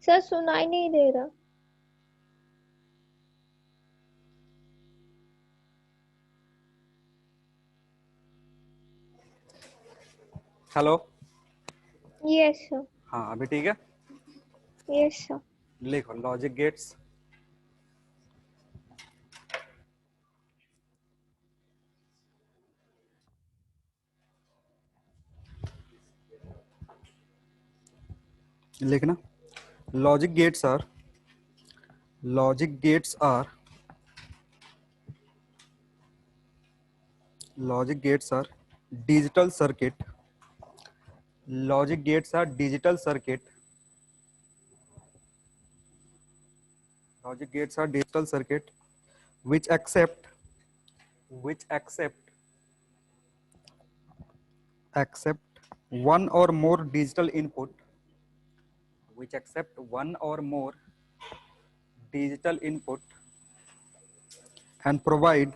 Sir सुनाई नहीं दे रहा। हेलो। Yes sir. हाँ अभी ठीक है। Yes sir. लिखो लॉजिक गेट्स। लिखना logic gates are logic gates are logic gates are digital circuit logic gates are digital circuit logic gates are digital circuit which accept which accept one or more digital input which accept one or more digital input and provide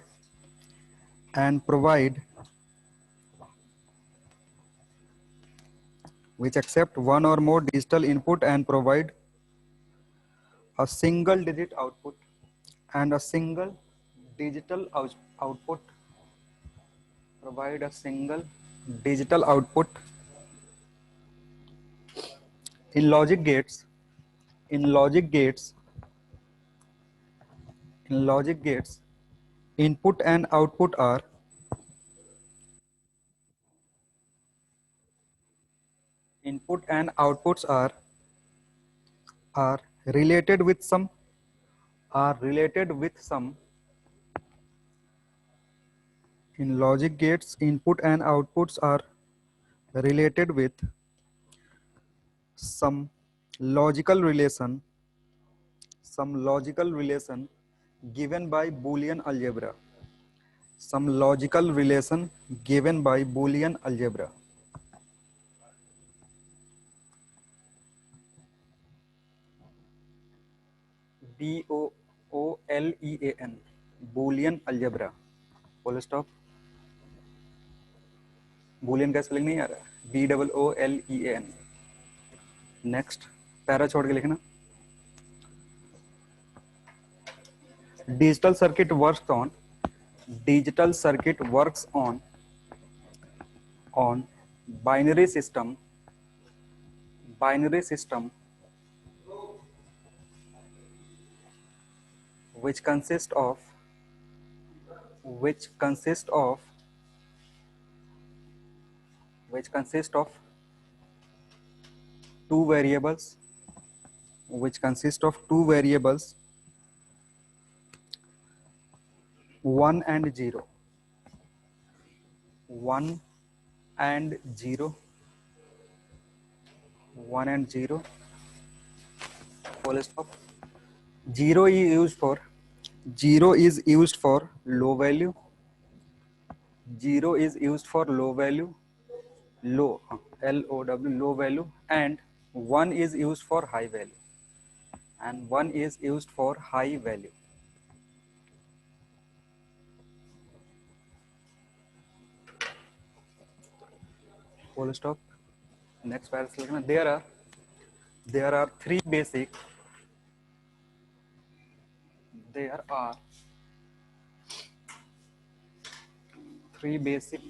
which accept one or more digital input and provide a single digit output and a single digital output provide a single digital output in logic gates in logic gates in logic gates input and output are input and outputs are related with some are related with some in logic gates input and outputs are related with some logical relation some logical relation given by Boolean algebra some logical relation given by Boolean algebra BOOLEAN Boolean algebra full stop Boolean का spelling नहीं आ रहा BOOLEAN next para छोड़ के लिखना digital circuit works on digital circuit works on binary system binary system which consist of which consist of which consist of two variables which consist of two variables 1 and 0 1 and 0 1 and 0 full stop 0 is used for 0 is used for low value 0 is used for low value low low low value and 1 is used for high value and 1 is used for high value full stop next paragraph there are three basic there are three basic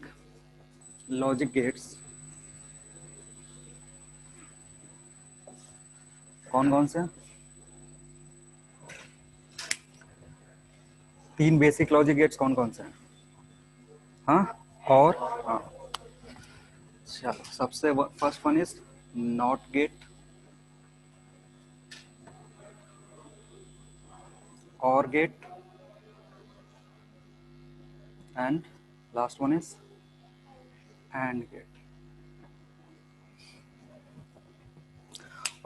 logic gates कौन कौन से तीन basic logic gates कौन कौन से हैं हाँ और हाँ चलो सबसे first one is not gate और gate and last one is and gate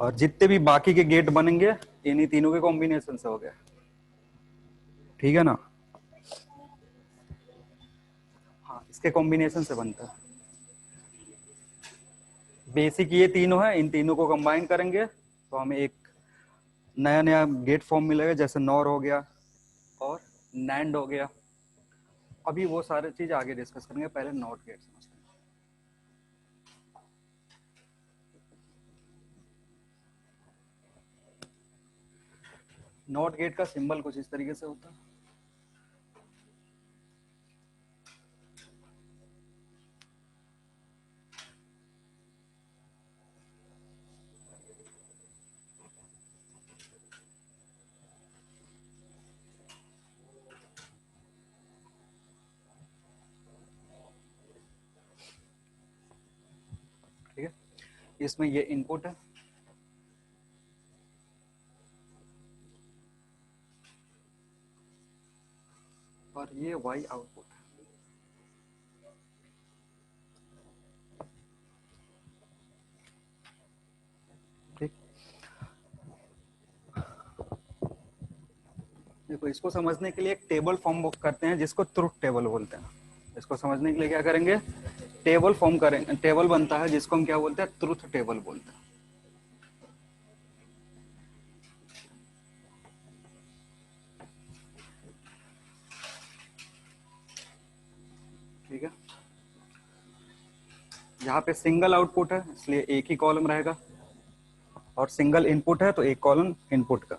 और जितने भी बाकी के गेट बनेंगे इन्हीं तीनों के कॉम्बिनेशन से हो गया ठीक है ना हाँ इसके कॉम्बिनेशन से बनता है बेसिक ये तीनों है इन तीनों को कंबाइन करेंगे तो हमें एक नया नया गेट फॉर्म मिलेगा जैसे नॉर हो गया और नैंड हो गया अभी वो सारे चीज आगे डिस्कस करेंगे पहले नॉट गेट समझते हैं नॉट गेट का सिंबल कुछ इस तरीके से होता है। ठीक है, इसमें ये इनपुट है और ये y आउटपुट है। ठीक, देखो इसको समझने के लिए एक टेबल फॉर्म करते हैं जिसको ट्रुथ टेबल बोलते हैं। इसको समझने के लिए क्या करेंगे, टेबल फॉर्म करेंगे। टेबल बनता है जिसको हम क्या बोलते हैं, ट्रुथ टेबल बोलते हैं। ठीक है, यहाँ पे सिंगल आउटपुट है इसलिए एक ही कॉलम रहेगा, और सिंगल इनपुट है तो एक कॉलम इनपुट का।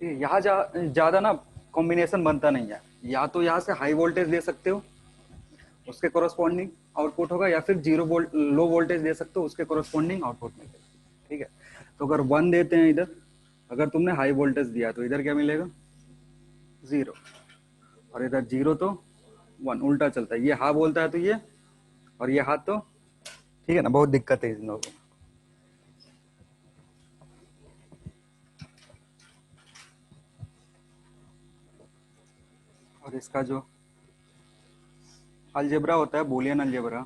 ठीक है, यहाँ ज्यादा ना कॉम्बिनेशन बनता नहीं है। या तो यहाँ से हाई वोल्टेज दे सकते हो, उसके कोरस्पॉन्डिंग आउटपुट होगा, या फिर लो वोल्टेज दे सकते हो, उसके कोरस्पॉन्डिंग आउटपुट मिलेगा। ठीक है, तो अगर 1 देते हैं इधर, अगर तुमने हाई वोल्टेज दिया तो इधर क्या मिलेगा, 0, और इधर 0 तो 1, उल्टा चलता है। ये हाँ बोलता है तो ये, और ये हाथ तो, ठीक है ना, बहुत दिक्कत है इन लोगों को। और इसका जो अलजेब्रा होता है, बूलियन अलजेब्रा,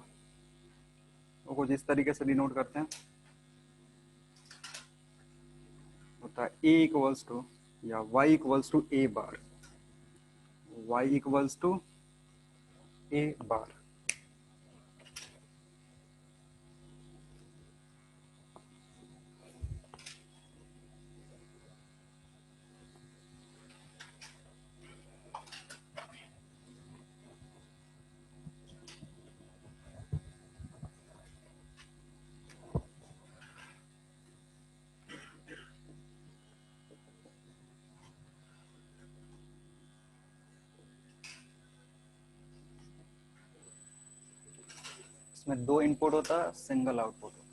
वो कुछ इस तरीके से डिनोट करते हैं, होता है a इक्वल्स टू या y equals to a bar, y equals to a bar. इसमें 2 इनपुट होता है, सिंगल आउटपुट होता है।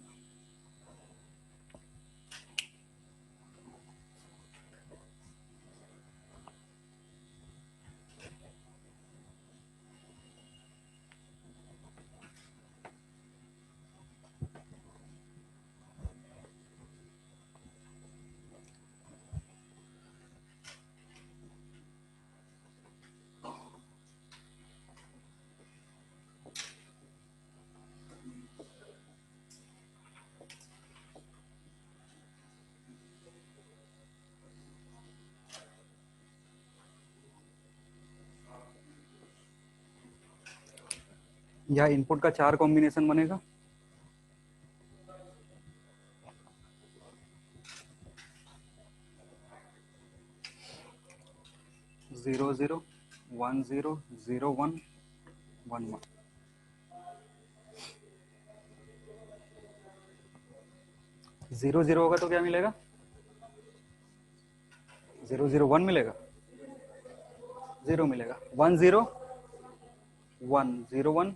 यहाँ इनपुट का 4 कॉम्बिनेशन बनेगा, जीरो जीरो, 1 0, 0 1, 1 1। जीरो जीरो होगा तो क्या मिलेगा, 0 0 1 मिलेगा, 0 मिलेगा, 1 0 1 0 1,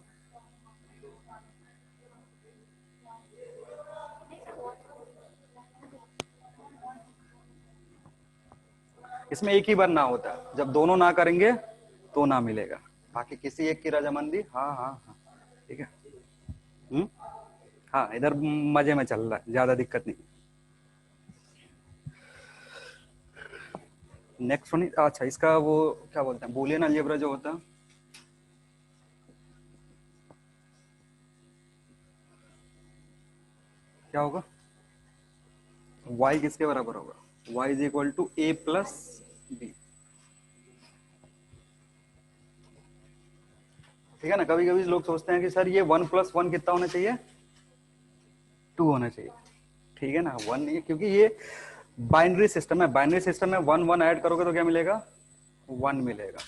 इसमें एक ही बार ना होता है, जब दोनों ना करेंगे तो ना मिलेगा, बाकी किसी एक की रजामंदी। हाँ हाँ हाँ, ठीक है। हाँ, इधर मजे में चल रहा है, ज्यादा दिक्कत नहीं। नेक्स्ट वन, अच्छा इसका वो क्या बोलते हैं, बूलियन अलजेब्रा जो होता है, क्या होगा, y किसके बराबर होगा, y is equal to a plus b. ठीक है ना, कभी कभी लोग सोचते हैं कि सर ये 1 प्लस 1 कितना होना चाहिए, 2 होना चाहिए। ठीक है ना, 1 नहीं है, क्योंकि ये बाइनरी सिस्टम है। बाइनरी सिस्टम में 1 1 ऐड करोगे तो क्या मिलेगा, 1 मिलेगा।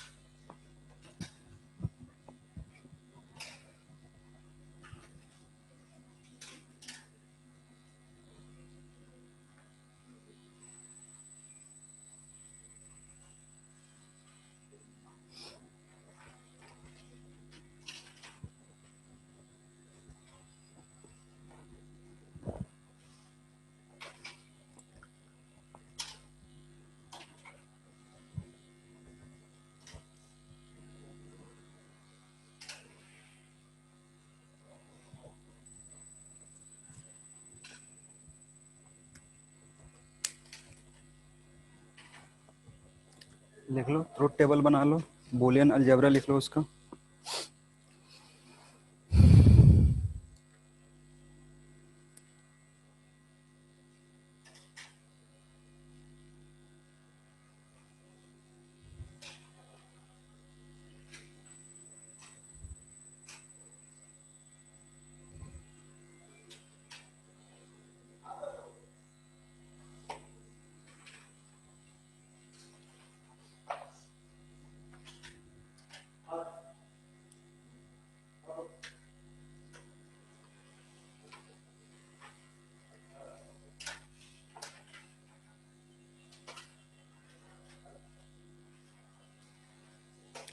लिख लो, ट्रुथ टेबल बना लो, बूलियन अलजेब्रा लिख लो उसका।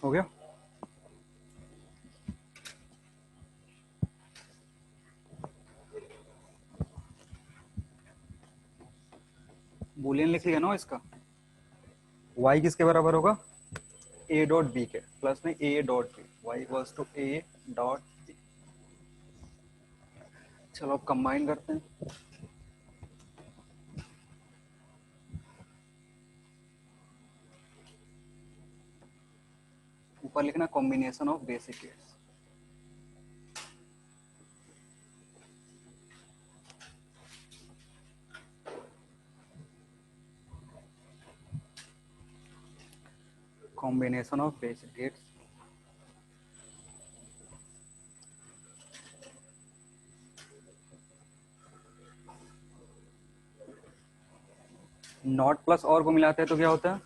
हो गया? बूलियन लिख लिया ना इसका। y किसके बराबर होगा? a डॉट बी के, प्लस में a dot b, y equals to a dot b. चलो अब कंबाइन करते हैं। ऊपर लिखना combination of basic case. Combination of basic gates NOT plus OR को मिलाते हैं तो क्या होता है?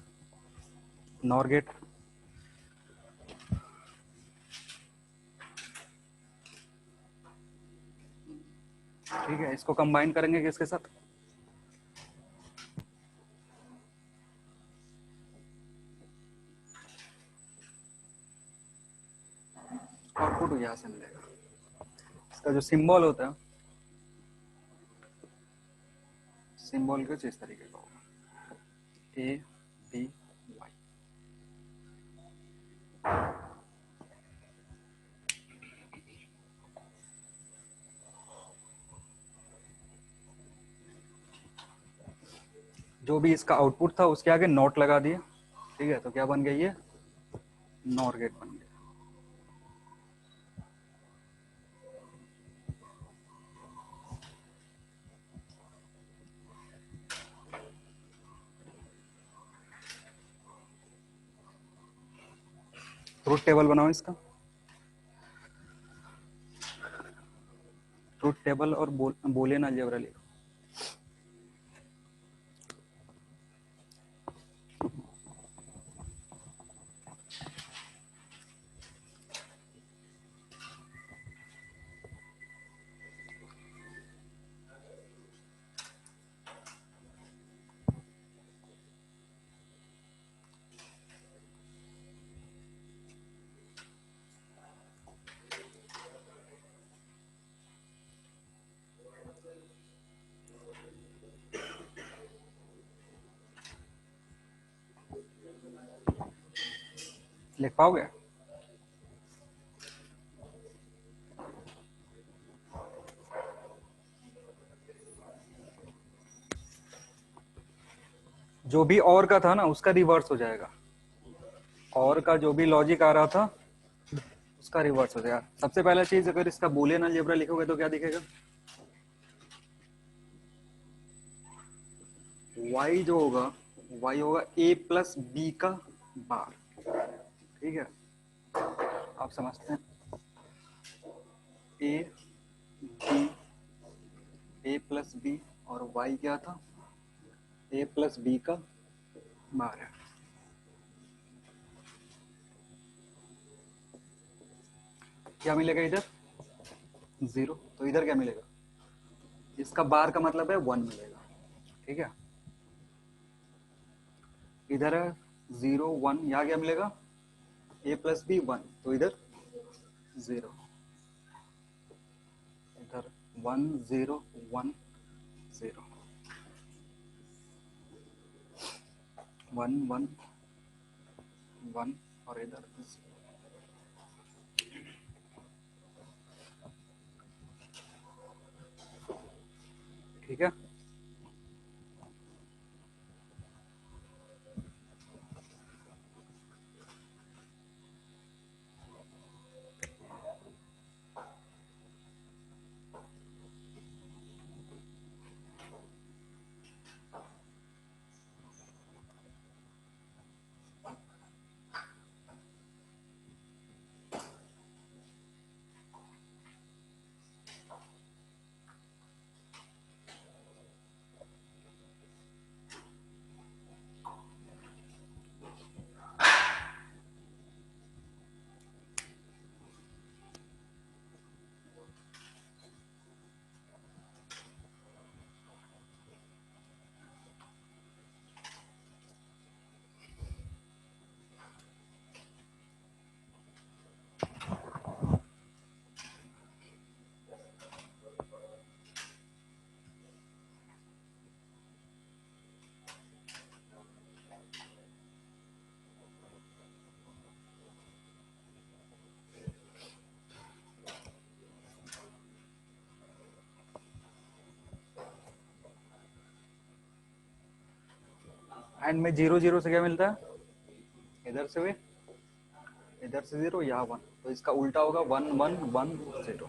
NOR gate. ठीक है, इसको कंबाइन करेंगे किसके साथ? आउटपुट यहाँ से मिलेगा। इसका जो सिंबल होता है, सिंबल कुछ इस तरीके का होगा, ए बी वाई। जो भी इसका आउटपुट था उसके आगे नॉट लगा दिया। ठीक है, तो क्या बन गया? ये नॉर गेट बन गया। ट्रुथ टेबल बनाओ इसका। ट्रुथ टेबल और बूलियन अलजेब्रा लिखो। लिख पाओगे? जो भी और का था ना उसका रिवर्स हो जाएगा। और का जो भी लॉजिक आ रहा था उसका रिवर्स हो जाएगा। सबसे पहला चीज, अगर इसका बूलियन अलजेब्रा लिखोगे तो क्या दिखेगा? y जो होगा, y होगा a प्लस बी का बार। ठीक है, आप समझते हैं? a b, a plus b, और y क्या था? a प्लस बी का बार है। क्या मिलेगा इधर? 0। तो इधर क्या मिलेगा? इसका बार का मतलब है 1 मिलेगा। ठीक है, इधर है 0 1, यहाँ क्या मिलेगा? a प्लस बी 1, तो इधर 0, इधर 1 0 1 0 1 1 1, और इधर 0। ठीक है, एंड में 0 0 से क्या मिलता है, इधर से भी, इधर से 0, यहाँ 1, तो इसका उल्टा होगा 1 1 1 0।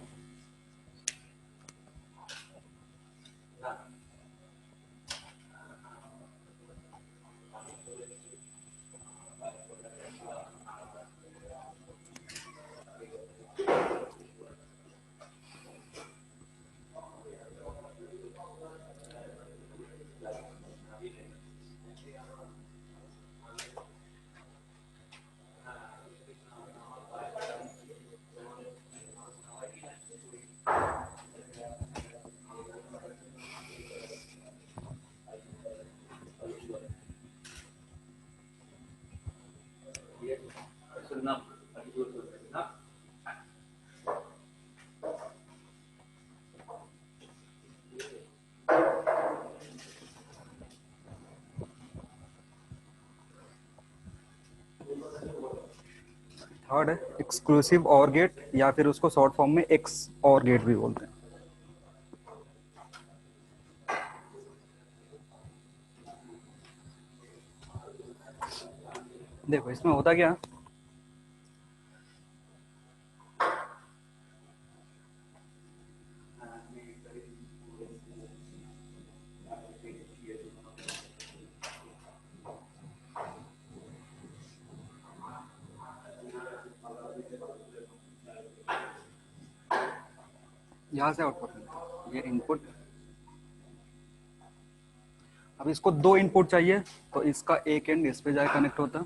थर्ड है एक्सक्लूसिव और गेट, या फिर उसको शॉर्ट फॉर्म में एक्स और गेट भी बोलते हैं। देखो इसमें होता क्या, यहाँ से आउटपुट मिलता है, ये इनपुट। अब इसको 2 इनपुट चाहिए, तो इसका एक एंड इस पे जाए कनेक्ट होता,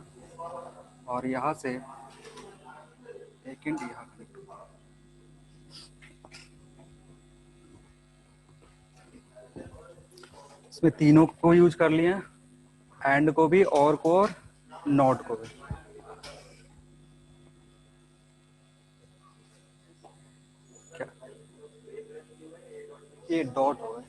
और यहाँ से एक एंड यहाँ कनेक्ट होता। इसमें तीनों को यूज कर लिए, एंड को भी, और को, और नॉट को भी। क्या ये डॉट हो गए,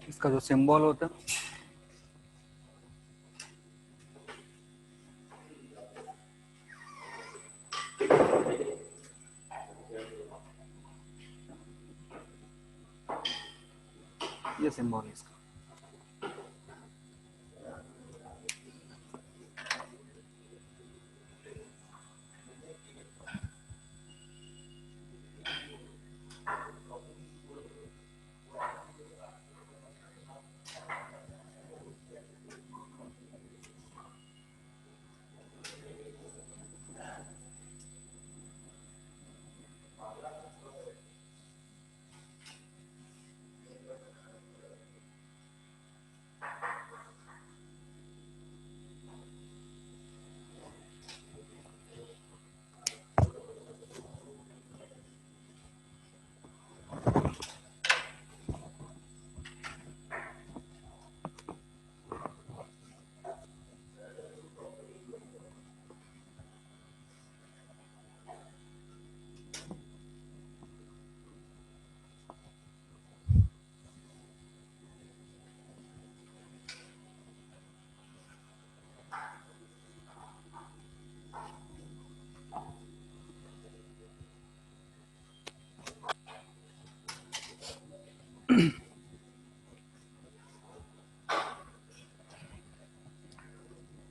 इसका जो सिंबल होता है, ये सिंबल है इसका।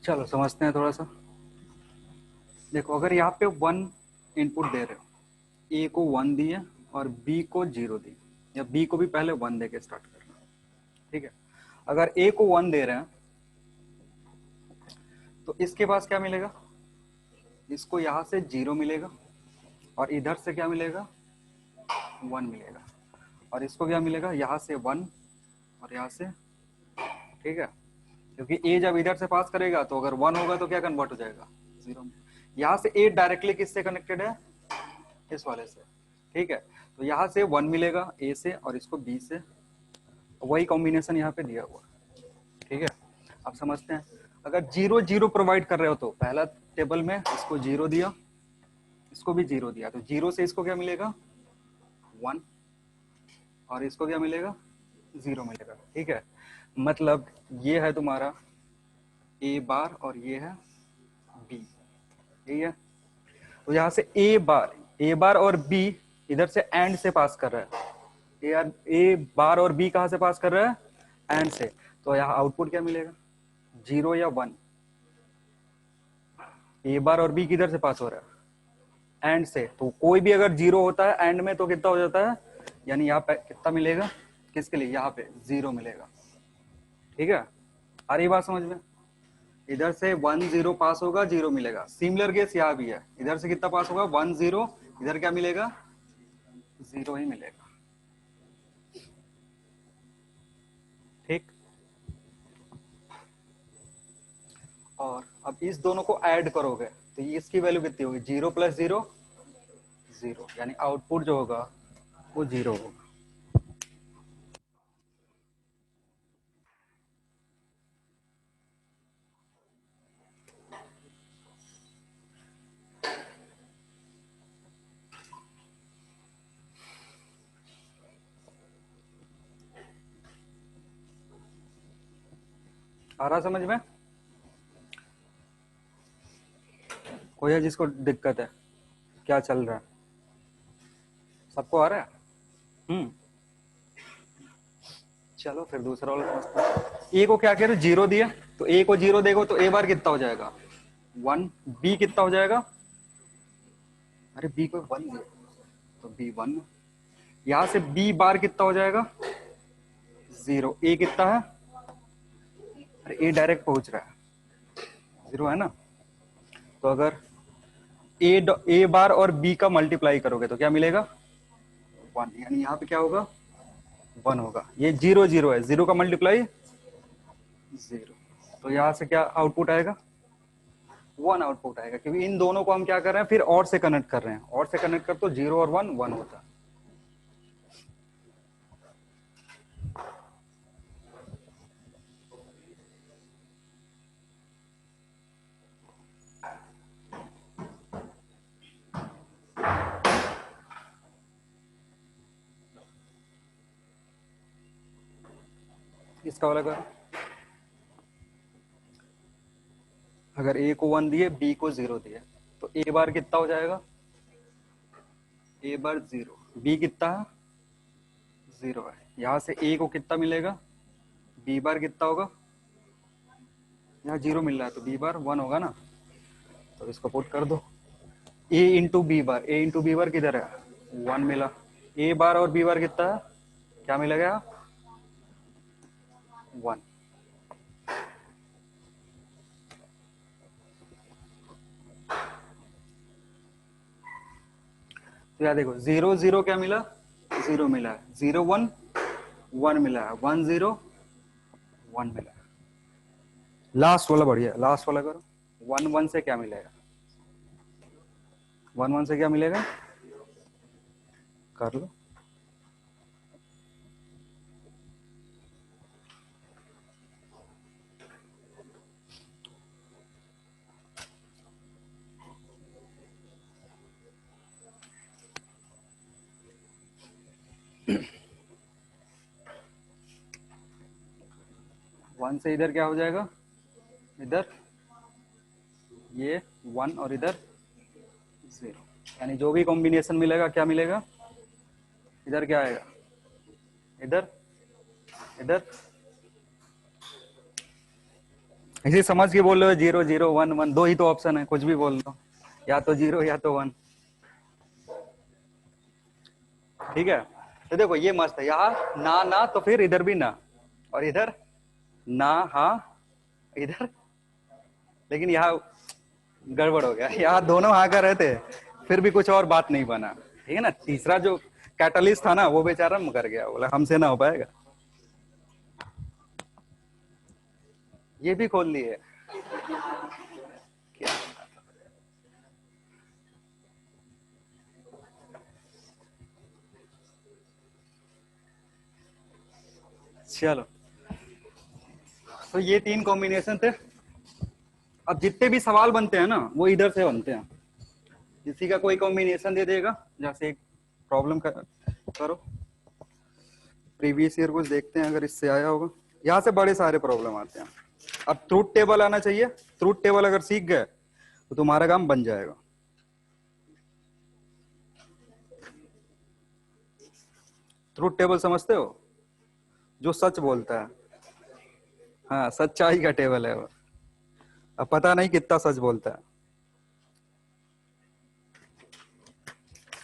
चलो समझते हैं थोड़ा सा। देखो अगर यहाँ पे 1 इनपुट दे रहे हो, ए को 1 दिए और बी को 0 दिए, या बी को भी पहले 1 दे के स्टार्ट करना, ठीक है। अगर ए को 1 दे रहे हैं तो इसके पास क्या मिलेगा, इसको यहाँ से 0 मिलेगा, और इधर से क्या मिलेगा, 1 मिलेगा, और इसको क्या मिलेगा, यहाँ से 1 और यहाँ से, ठीक है। क्योंकि ए जब इधर से पास करेगा तो अगर 1 होगा तो क्या कन्वर्ट हो जाएगा, 0 में। यहाँ से ए डायरेक्टली किससे कनेक्टेड है, इस वाले से, ठीक है। तो यहाँ से 1 मिलेगा ए से, और इसको बी से, वही कॉम्बिनेशन यहाँ पे दिया हुआ, ठीक है। अब समझते हैं, अगर 0 0 प्रोवाइड कर रहे हो तो पहला टेबल में इसको 0 दिया, इसको भी 0 दिया, तो 0 से इसको क्या मिलेगा, 1, और इसको क्या मिलेगा, 0 मिलेगा, ठीक है। मतलब ये है तुम्हारा ए बार और ये है ठीक है। तो यहाँ से ए बार और बी इधर से एंड से पास कर रहा है, ए बार और बी कहाँ से पास कर रहा है, एंड से। तो यहाँ आउटपुट क्या मिलेगा, 0 या 1। ए बार और बी किधर से पास हो रहा है, एंड से। तो कोई भी अगर 0 होता है एंड में तो कितना हो जाता है, यानी यहाँ पे कितना मिलेगा, किसके लिए, यहाँ पे 0 मिलेगा। ठीक है, आ रही बात समझ में। इधर से 1 0 पास होगा, 0 मिलेगा। सिमिलर केस यहाँ भी है, इधर से कितना पास होगा, 1 0, इधर क्या मिलेगा, 0 ही मिलेगा। ठीक। और अब इस दोनों को ऐड करोगे तो इसकी वैल्यू कितनी होगी, 0 + 0 0, यानी आउटपुट जो होगा वो 0 होगा। आ रहा समझ में, कोई है जिसको दिक्कत है, क्या चल रहा है, सबको आ रहा है। चलो फिर दूसरा वाला समझते हैं। ए को क्या कह रहे, 0 दिया, तो ए को 0 देखो तो ए बार कितना हो जाएगा, 1। बी कितना हो जाएगा, अरे बी को 1 दिया तो बी 1। यहां से बी बार कितना हो जाएगा, 0। ए कितना है, अरे ए डायरेक्ट पहुंच रहा है, 0 है ना। तो अगर ए बार और बी का मल्टीप्लाई करोगे तो क्या मिलेगा, 1, यानी यहाँ पे क्या होगा, 1 होगा। ये 0 0 है, 0 का मल्टीप्लाई 0, तो यहाँ से क्या आउटपुट आएगा, 1 आउटपुट आएगा, क्योंकि इन दोनों को हम क्या कर रहे हैं, फिर और से कनेक्ट कर रहे हैं। और से कनेक्ट कर तो 0 और 1 1 होता है। इसका वाला करो, अगर ए को 1 दिए, बी को 0 दिए, तो ए बार कितना हो जाएगा, ए बार 0, बी कितना है, 0 है। यहां से ए को कितना मिलेगा, बी बार कितना होगा, यहाँ 0 मिल रहा है तो बी बार 1 होगा ना। तो इसको पुट कर दो, ए इंटू बी बार, ए इंटू बी बार किधर है, 1 मिला। ए बार और बी बार कितना है, क्या मिलेगा, 1। तो याद देखो, 0 0 क्या मिला, 0 मिला है, 0 1 1 मिला है, 1 0 1 मिला है। लास्ट वाला बढ़िया, लास्ट वाला करो, 1 1 से क्या मिलेगा, 1 1 से क्या मिलेगा, कर लो। वन से इधर क्या हो जाएगा, इधर ये 1 और इधर 0, यानी जो भी कॉम्बिनेशन मिलेगा क्या मिलेगा, इधर क्या आएगा, इधर इधर। इसी समझ के बोल रहे हो, 0 0 1 1, दो ही तो ऑप्शन है, कुछ भी बोल दो, या तो 0 या तो 1। ठीक है, तो देखो ये मस्त है, यहाँ ना ना तो फिर इधर भी ना, और इधर ना हाँ इधर, लेकिन यहाँ गड़बड़ हो गया, यहाँ दोनों हाँ कर रहे थे, फिर भी कुछ और बात नहीं बना। ठीक है ना, तीसरा जो कैटलिस्ट था ना वो बेचारा मुकर गया, बोला हमसे ना हो पाएगा। ये भी खोल लिए क्या, चलो तो ये 3 कॉम्बिनेशन थे। अब जितने भी सवाल बनते हैं ना वो इधर से बनते हैं, किसी का कोई कॉम्बिनेशन दे देगा, जैसे एक प्रॉब्लम करो, प्रीवियस ईयर कुछ देखते हैं अगर इससे आया होगा, यहाँ से बड़े सारे प्रॉब्लम आते हैं। अब ट्रूथ टेबल आना चाहिए, ट्रूथ टेबल अगर सीख गए तो तुम्हारा काम बन जाएगा। ट्रूथ टेबल समझते हो, जो सच बोलता है। हाँ, सच्चाई का टेबल है वो। अब पता नहीं कितना सच बोलता है।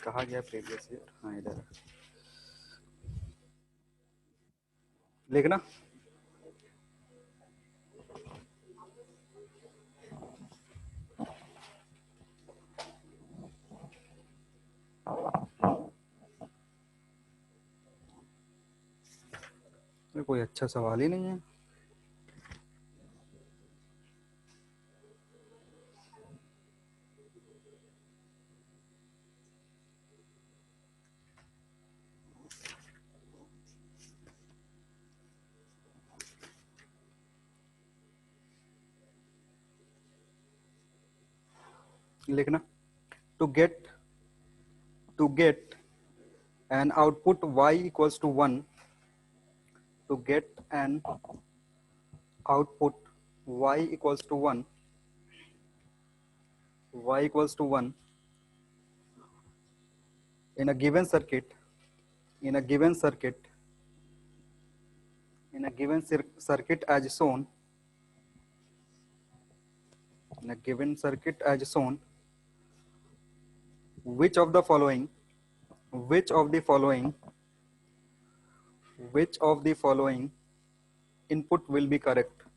कहा गया प्रीवियस ईयर, हाँ इधर है। लिखना। ये कोई अच्छा सवाल ही नहीं है। लिखना। To get an output y equals to 1, to get an output y equals to 1, y equals to 1 in a given circuit, in a given circuit, in a given circuit as shown, in a given circuit as shown, which of the following, which of the following, which of the following input will be correct,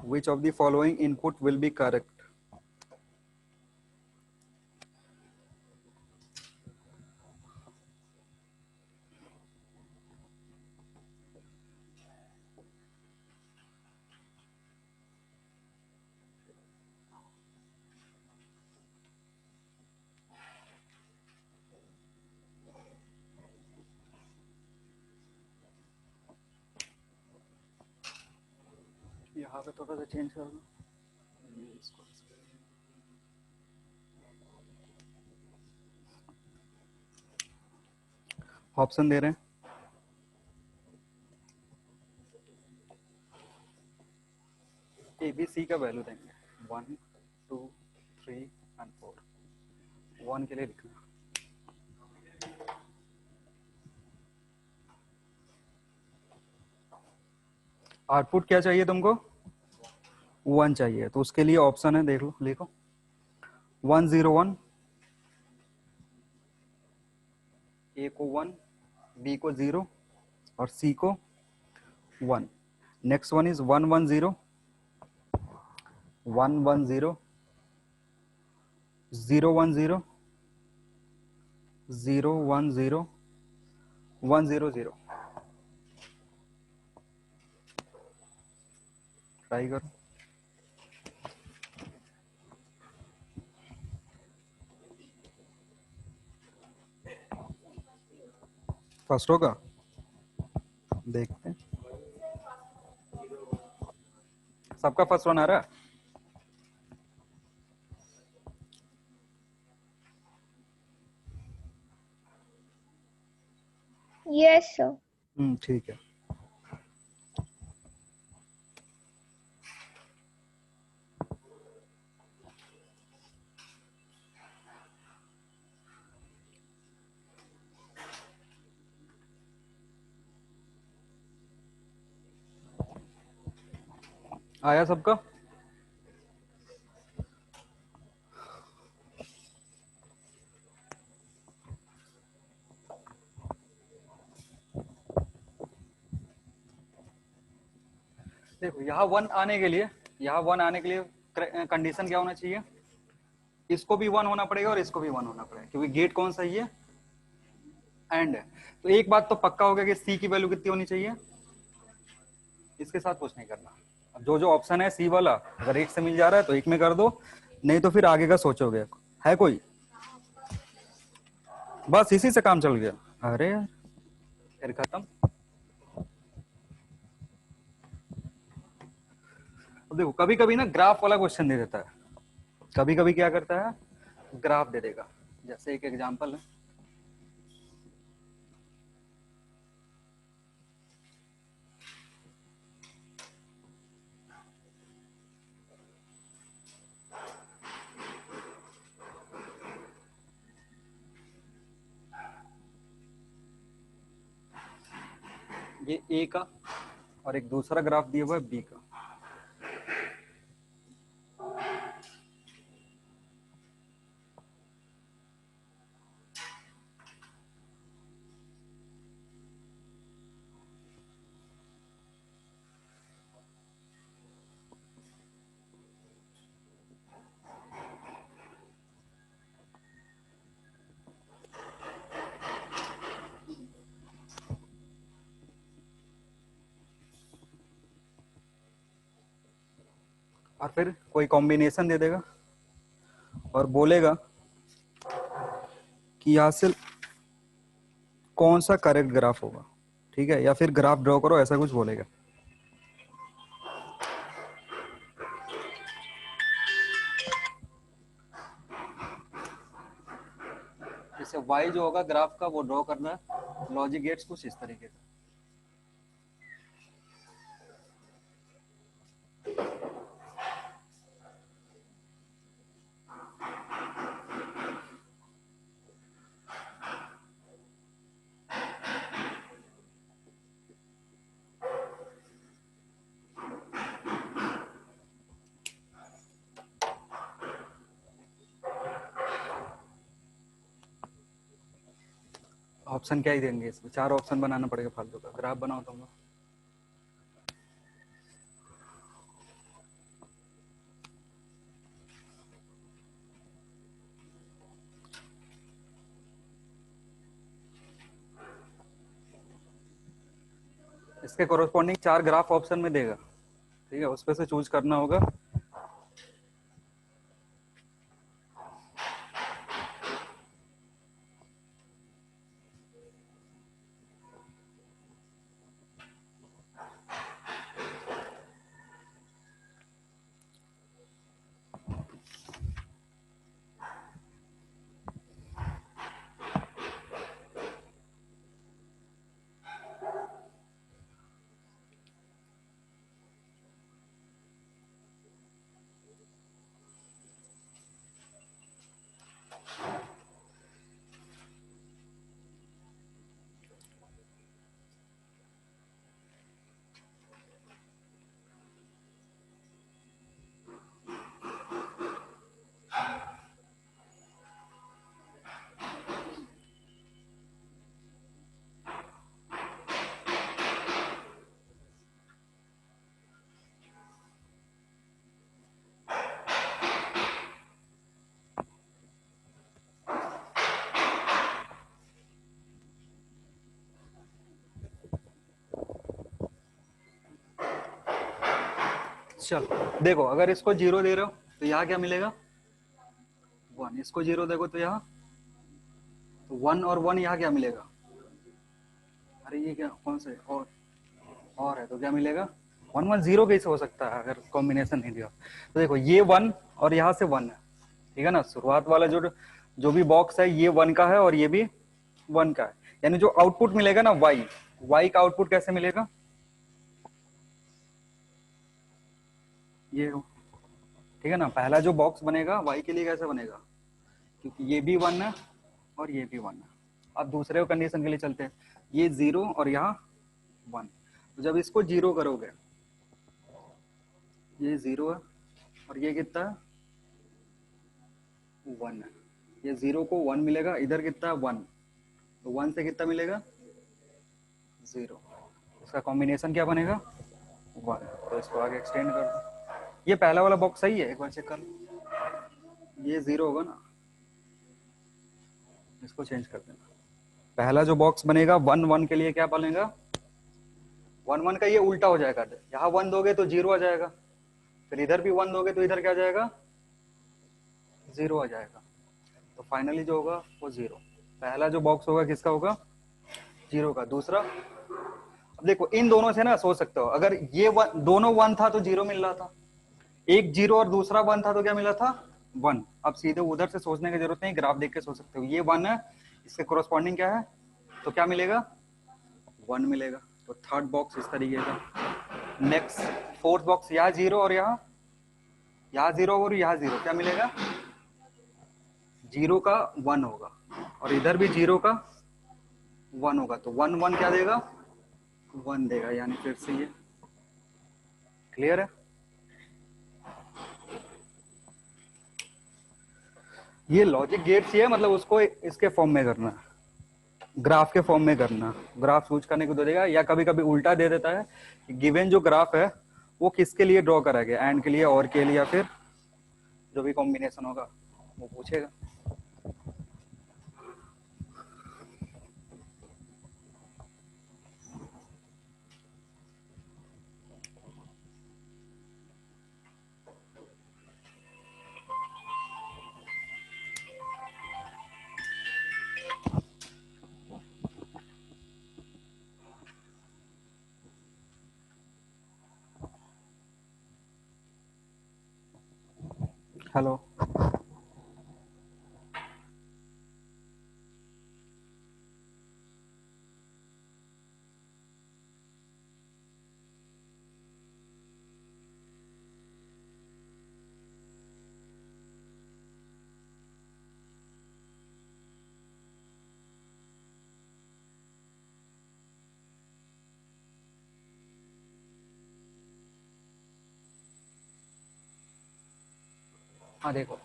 which of the following input will be correct? यहाँ पे थोड़ा सा change कर दो। Option दे रहे हैं। A B C का value देंगे 1 2 3 एंड 4। 1 के लिए लिखना। आउटपुट क्या चाहिए तुमको? 1 चाहिए, तो उसके लिए ऑप्शन है, देख लो, लिखो 1 0 1, ए को 1, बी को 0 और सी को 1। Next one is 1 1 0, 1 1 0, 0 1 0, 0 1 0, 1 0 0। ट्राई करो। फर्स्ट होगा, देखते हैं। सबका फर्स्ट वन आ रहा है। Yes, sir. ठीक है। आया सबका? देखो यहाँ 1 आने के लिए, यहाँ 1 आने के लिए कंडीशन क्या होना चाहिए? इसको भी 1 होना पड़ेगा और इसको भी 1 होना पड़ेगा, क्योंकि गेट कौन सा ही है? एंड है। तो एक बात तो पक्का हो गया कि सी की वैल्यू कितनी होनी चाहिए। इसके साथ कुछ नहीं करना। अब जो जो ऑप्शन है सी वाला, अगर एक से मिल जा रहा है तो एक में कर दो, नहीं तो फिर आगे का सोचोगे। है कोई? बस इसी से काम चल गया। अरे यार, फिर खत्म। अब देखो कभी कभी ना ग्राफ वाला क्वेश्चन दे देता है, कभी कभी क्या करता है, ग्राफ दे देगा। जैसे एक एग्जांपल है, ये ए का और एक दूसरा ग्राफ दिया हुआ है बी का। और फिर कोई कॉम्बिनेशन दे देगा और बोलेगा कि यहाँ से कौन सा करेक्ट ग्राफ होगा, ठीक है, या फिर ग्राफ ड्रॉ करो, ऐसा कुछ बोलेगा। जैसे y जो होगा ग्राफ का वो ड्रॉ करना है, लॉजिक गेट्स कुछ इस तरीके का। ऑप्शन क्या ही देंगे इसमें, 4 ऑप्शन बनाना पड़ेगा फालतू का। ग्राफ बनाओ तुम लोग। इसके कोरोस्पॉन्डिंग 4 ग्राफ ऑप्शन में देगा, ठीक है, उस पे से चूज करना होगा। चल देखो, अगर इसको 0 दे रहे हो तो यहाँ क्या मिलेगा, 1। इसको 0 देखो तो यहाँ तो 1 और 1, यहाँ क्या मिलेगा, अरे ये क्या कौन सा है, और है तो क्या मिलेगा, 1 1 0 कैसे हो सकता है अगर कॉम्बिनेशन नहीं दिया। तो देखो ये 1 और यहाँ से 1 है, ठीक है ना। शुरुआत वाला जो जो भी बॉक्स है ये 1 का है और ये भी 1 का है, यानी जो आउटपुट मिलेगा ना y का आउटपुट कैसे मिलेगा, ये हो, ठीक है ना। पहला जो बॉक्स बनेगा y के लिए कैसे बनेगा, क्योंकि ये भी 1 है और ये भी 1 है। अब दूसरे कंडीशन के लिए चलते हैं, ये 0 और यहाँ 1। तो जब इसको 0 करोगे, ये 0 है और ये कितना है, 1 है। ये 0 को 1 मिलेगा, इधर कितना है 1, तो 1 से कितना मिलेगा 0। इसका कॉम्बिनेशन क्या बनेगा 1। तो इसको आगे एक्सटेंड कर दो। ये पहला वाला बॉक्स सही है, एक बार चेक कर लो। ये 0 होगा ना, इसको चेंज कर देना। पहला जो बॉक्स बनेगा 1 1 के लिए क्या बनेगा, 1 1 का ये उल्टा हो जाएगा। यहाँ 1 दोगे तो 0 आ जाएगा, फिर इधर भी 1 दोगे तो इधर क्या आ जाएगा 0 आ जाएगा। तो फाइनली जो होगा वो 0। पहला जो बॉक्स होगा किसका होगा, 0 का। दूसरा, अब देखो इन दोनों से ना सोच सकते हो, अगर ये दोनों 1 था तो 0 मिल रहा था, एक 0 और दूसरा 1 था तो क्या मिला था 1। अब सीधे उधर से सोचने की जरूरत नहीं, ग्राफ देख के सोच सकते हो। ये 1 है, इसके कोरोस्पॉन्डिंग क्या है, तो क्या मिलेगा 1 मिलेगा। तो थर्ड बॉक्स इस तरीके का। नेक्स्ट फोर्थ बॉक्स, यहाँ 0 और यहाँ 0 और यहाँ 0, क्या मिलेगा 0 का 1 होगा और इधर भी 0 का 1 होगा। तो 1 1 क्या देगा 1 देगा, यानी फिर से ये क्लियर है। ये लॉजिक गेट्स ही है, मतलब उसको इसके फॉर्म में करना, ग्राफ के फॉर्म में करना। ग्राफ यूज करने को दे देगा, या कभी कभी उल्टा दे देता है कि गिवन जो ग्राफ है वो किसके लिए ड्रॉ करा गया, एंड के लिए, और के लिए, या फिर जो भी कॉम्बिनेशन होगा वो पूछेगा। हेलो। हाँ देखो,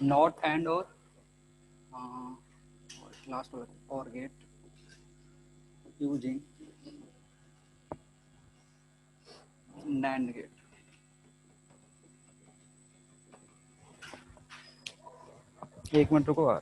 नॉट एंड और लास्ट और गेट यूजिंग नैंड गेट। एक मिनट रुको।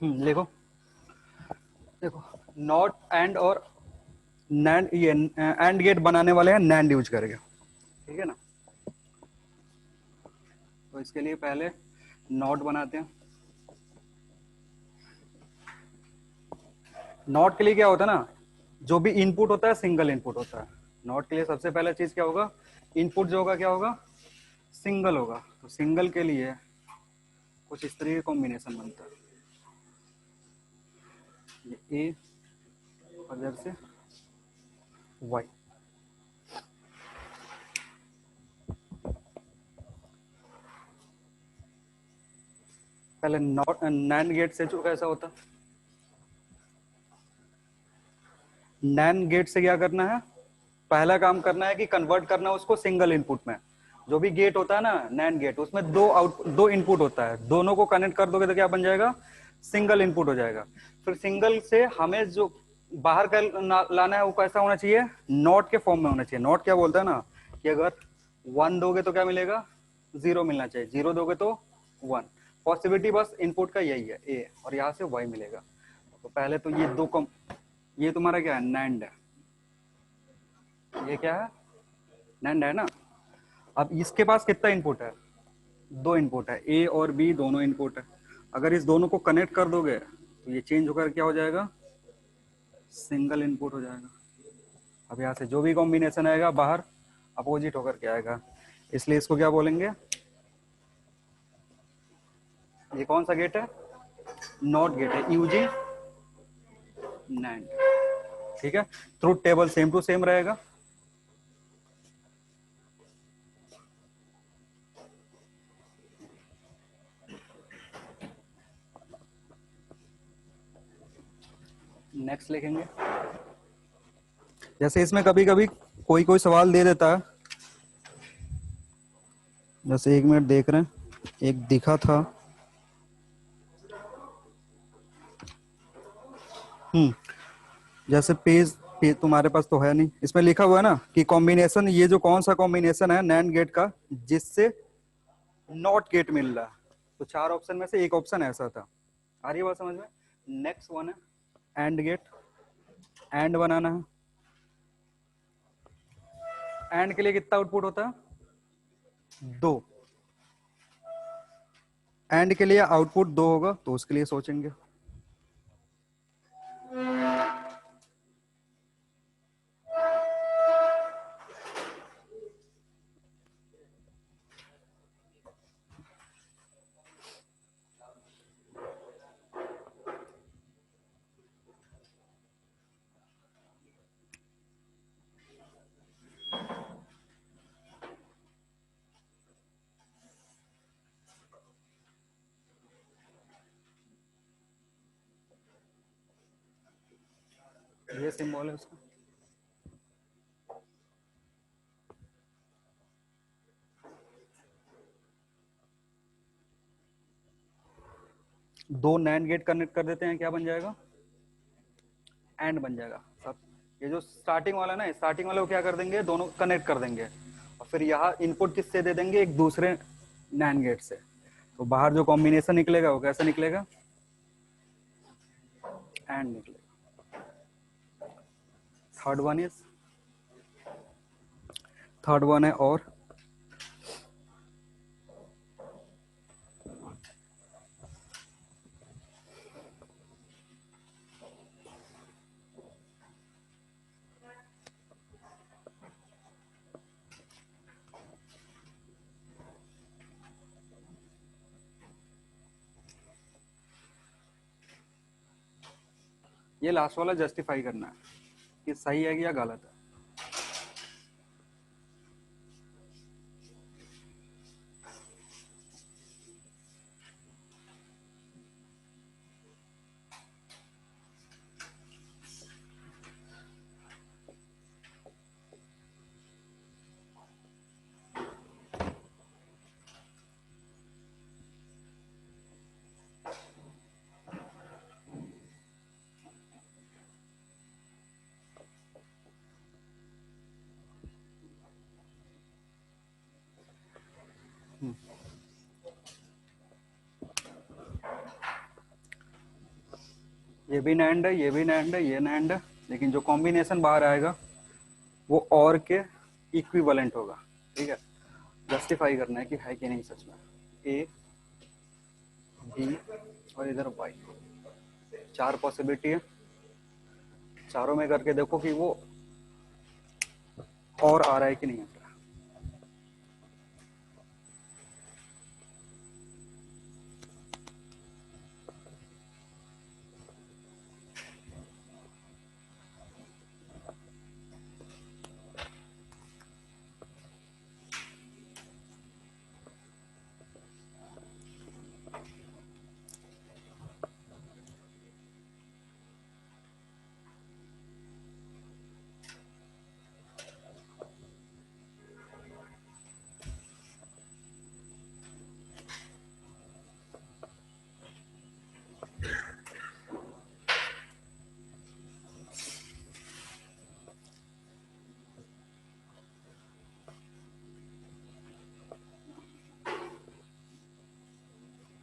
लिखो, देखो नॉट एंड और नैंड, ये एंड गेट बनाने वाले हैं नैंड यूज करके, ठीक है ना। तो इसके लिए पहले नॉट बनाते हैं। नॉट के लिए क्या होता है ना, जो भी इनपुट होता है सिंगल इनपुट होता है। नॉट के लिए सबसे पहला चीज क्या होगा, इनपुट जो होगा क्या होगा, सिंगल होगा। तो सिंगल के लिए कुछ इस तरीके का कॉम्बिनेशन बनता है, ये ए और इधर से वाई। पहले नॉट नैंड गेट से जो कैसा होता, नैंड गेट से क्या करना है, पहला काम करना है कि कन्वर्ट करना है उसको सिंगल इनपुट में। जो भी गेट होता है ना नैंड गेट, उसमें दो इनपुट होता है, दोनों को कनेक्ट कर दोगे तो क्या बन जाएगा, सिंगल इनपुट हो जाएगा। फिर सिंगल से हमें जो बाहर का लाना है वो कैसा होना चाहिए, नॉट के फॉर्म में होना चाहिए। नॉट क्या बोलता है ना कि अगर 1 दोगे तो क्या मिलेगा, 0 मिलना चाहिए, 0 दोगे तो 1। पॉसिबिलिटी बस इनपुट का यही है ए, और यहाँ से वाई मिलेगा। तो पहले तो ये दो कम, ये तुम्हारा क्या है, नैंड है, ये क्या है, नैंड है ना। अब इसके पास कितना इनपुट है, 2 इनपुट है, ए और बी दोनों इनपुट है। अगर इस दोनों को कनेक्ट कर दोगे तो ये चेंज होकर क्या हो जाएगा, सिंगल इनपुट हो जाएगा। अब यहाँ से जो भी कॉम्बिनेशन आएगा बाहर अपोजिट होकर के आएगा, इसलिए इसको क्या बोलेंगे, ये कौन सा गेट है, नॉट गेट है, यूजिंग नैंड, ठीक है। Truth table same to same रहेगा। नेक्स्ट लिखेंगे, जैसे इसमें कभी कभी कोई कोई सवाल दे देता है, जैसे 1 मिनट देख रहे हैं, एक दिखा था, जैसे पेज तुम्हारे पास तो है नहीं, इसमें लिखा हुआ है ना कि कॉम्बिनेशन, ये जो कौन सा कॉम्बिनेशन है नैंड गेट का जिससे नॉट गेट मिल रहा है। तो 4 ऑप्शन में से एक ऑप्शन ऐसा था। आ रही है बात समझ में। नेक्स्ट वन है एंड गेट, एंड बनाना है। एंड के लिए कितना आउटपुट होता है, 2। एंड के लिए आउटपुट 2 होगा, तो उसके लिए सोचेंगे। ये सिंबल है उसका। दो नैंड गेट कनेक्ट कर देते हैं, क्या बन जाएगा, एंड बन जाएगा सब। ये जो स्टार्टिंग वाला ना, स्टार्टिंग वाले को क्या कर देंगे, दोनों कनेक्ट कर देंगे, और फिर यहाँ इनपुट किससे दे देंगे, एक दूसरे नैंड गेट से। तो बाहर जो कॉम्बिनेशन निकलेगा वो कैसा निकलेगा, एंड निकलेगा। Third one is, third one है और, ये लास्ट वाला जस्टिफाई करना है कि सही है या गलत है। ये भी नैंड है, ये भी नैंड है, ये नैंड है, लेकिन जो कॉम्बिनेशन बाहर आएगा वो और के इक्विवेलेंट होगा। ठीक है, जस्टिफाई करना है कि है कि नहीं सच में। ए बी और इधर वाई, 4 पॉसिबिलिटी है, चारों में करके देखो कि वो और आ रहा है कि नहीं आ रहा।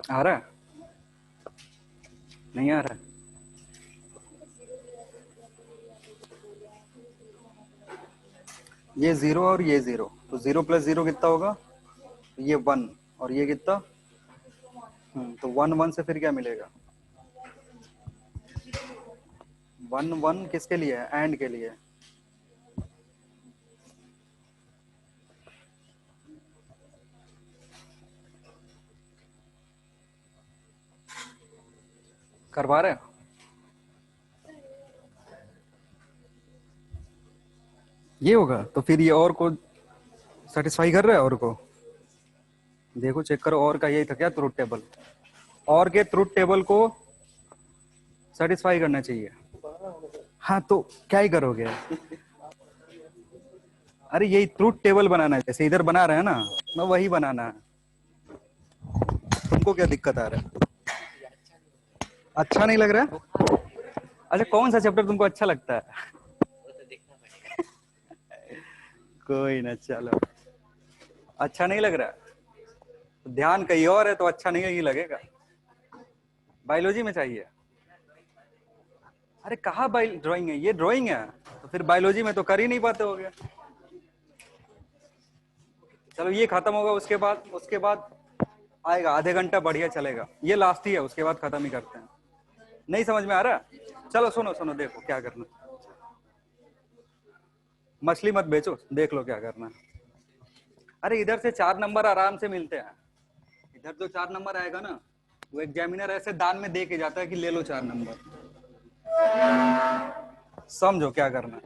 आ रहा है, नहीं आ रहा है? ये 0 और ये 0, तो 0 + 0 कितना होगा? ये 1 और ये कितना? तो 1 1 से फिर क्या मिलेगा? 1 1 किसके लिए है? एंड के लिए। करवा रहे हैं? ये होगा तो फिर ये और को सेटिस्फाई कर रहा है, और को देखो चेक करो, और का यही था क्या ट्रूथ टेबल? और के ट्रूथ टेबल को सेटिस्फाई करना चाहिए। हाँ तो क्या ही करोगे? अरे यही ट्रूथ टेबल बनाना है, जैसे इधर बना रहे हैं ना, मैं वही बनाना है। तुमको क्या दिक्कत आ रहा है? अच्छा नहीं लग रहा है? अच्छा कौन सा चैप्टर तुमको अच्छा लगता है? कोई ना, चलो। अच्छा नहीं लग रहा है? ध्यान कहीं और है तो अच्छा नहीं लगेगा। बायोलॉजी में चाहिए? अरे कहाँ बायो ड्राइंग है? ये ड्राइंग है, तो फिर बायोलॉजी में तो कर ही नहीं पाते होगे। चलो ये खत्म होगा, उसके बाद आएगा आधे घंटा बढ़िया चलेगा, ये लास्ट ही है, उसके बाद खत्म ही करते हैं। नहीं समझ में आ रहा? चलो सुनो सुनो, देखो क्या करना। मछली मत बेचो, देख लो क्या करना है। अरे इधर से 4 नंबर आराम से मिलते हैं। इधर जो 4 नंबर आएगा ना, वो एग्जामिनर ऐसे दान में दे के जाता है कि ले लो 4 नंबर। समझो क्या करना है।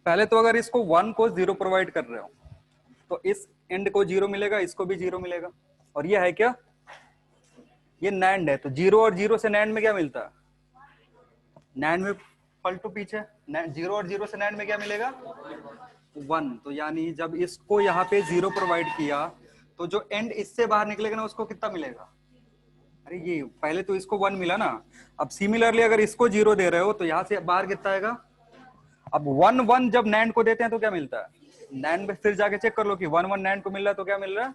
पहले तो अगर इसको 1 को 0 प्रोवाइड कर रहे हो, तो इस एंड को 0 मिलेगा, इसको भी 0 मिलेगा। और ये है क्या? ये नैंड है, तो 0 और 0 से नैंड में क्या मिलता है? नैंड में पलटो पीछे, 0 और 0 से नैंड में क्या मिलेगा? 1। तो यानी जब इसको यहाँ पे 0 प्रोवाइड किया, तो जो एंड इससे बाहर निकलेगा ना, उसको कितना मिलेगा? अरे ये पहले तो इसको 1 मिला ना, अब सिमिलरली अगर इसको 0 दे रहे हो तो यहाँ से बाहर कितना आएगा? अब 1 1 जब नैंड को देते हैं तो क्या मिलता है? नैंड में फिर जाके चेक कर लो कि 1 1 नैंड को मिल रहा है तो क्या मिल रहा है?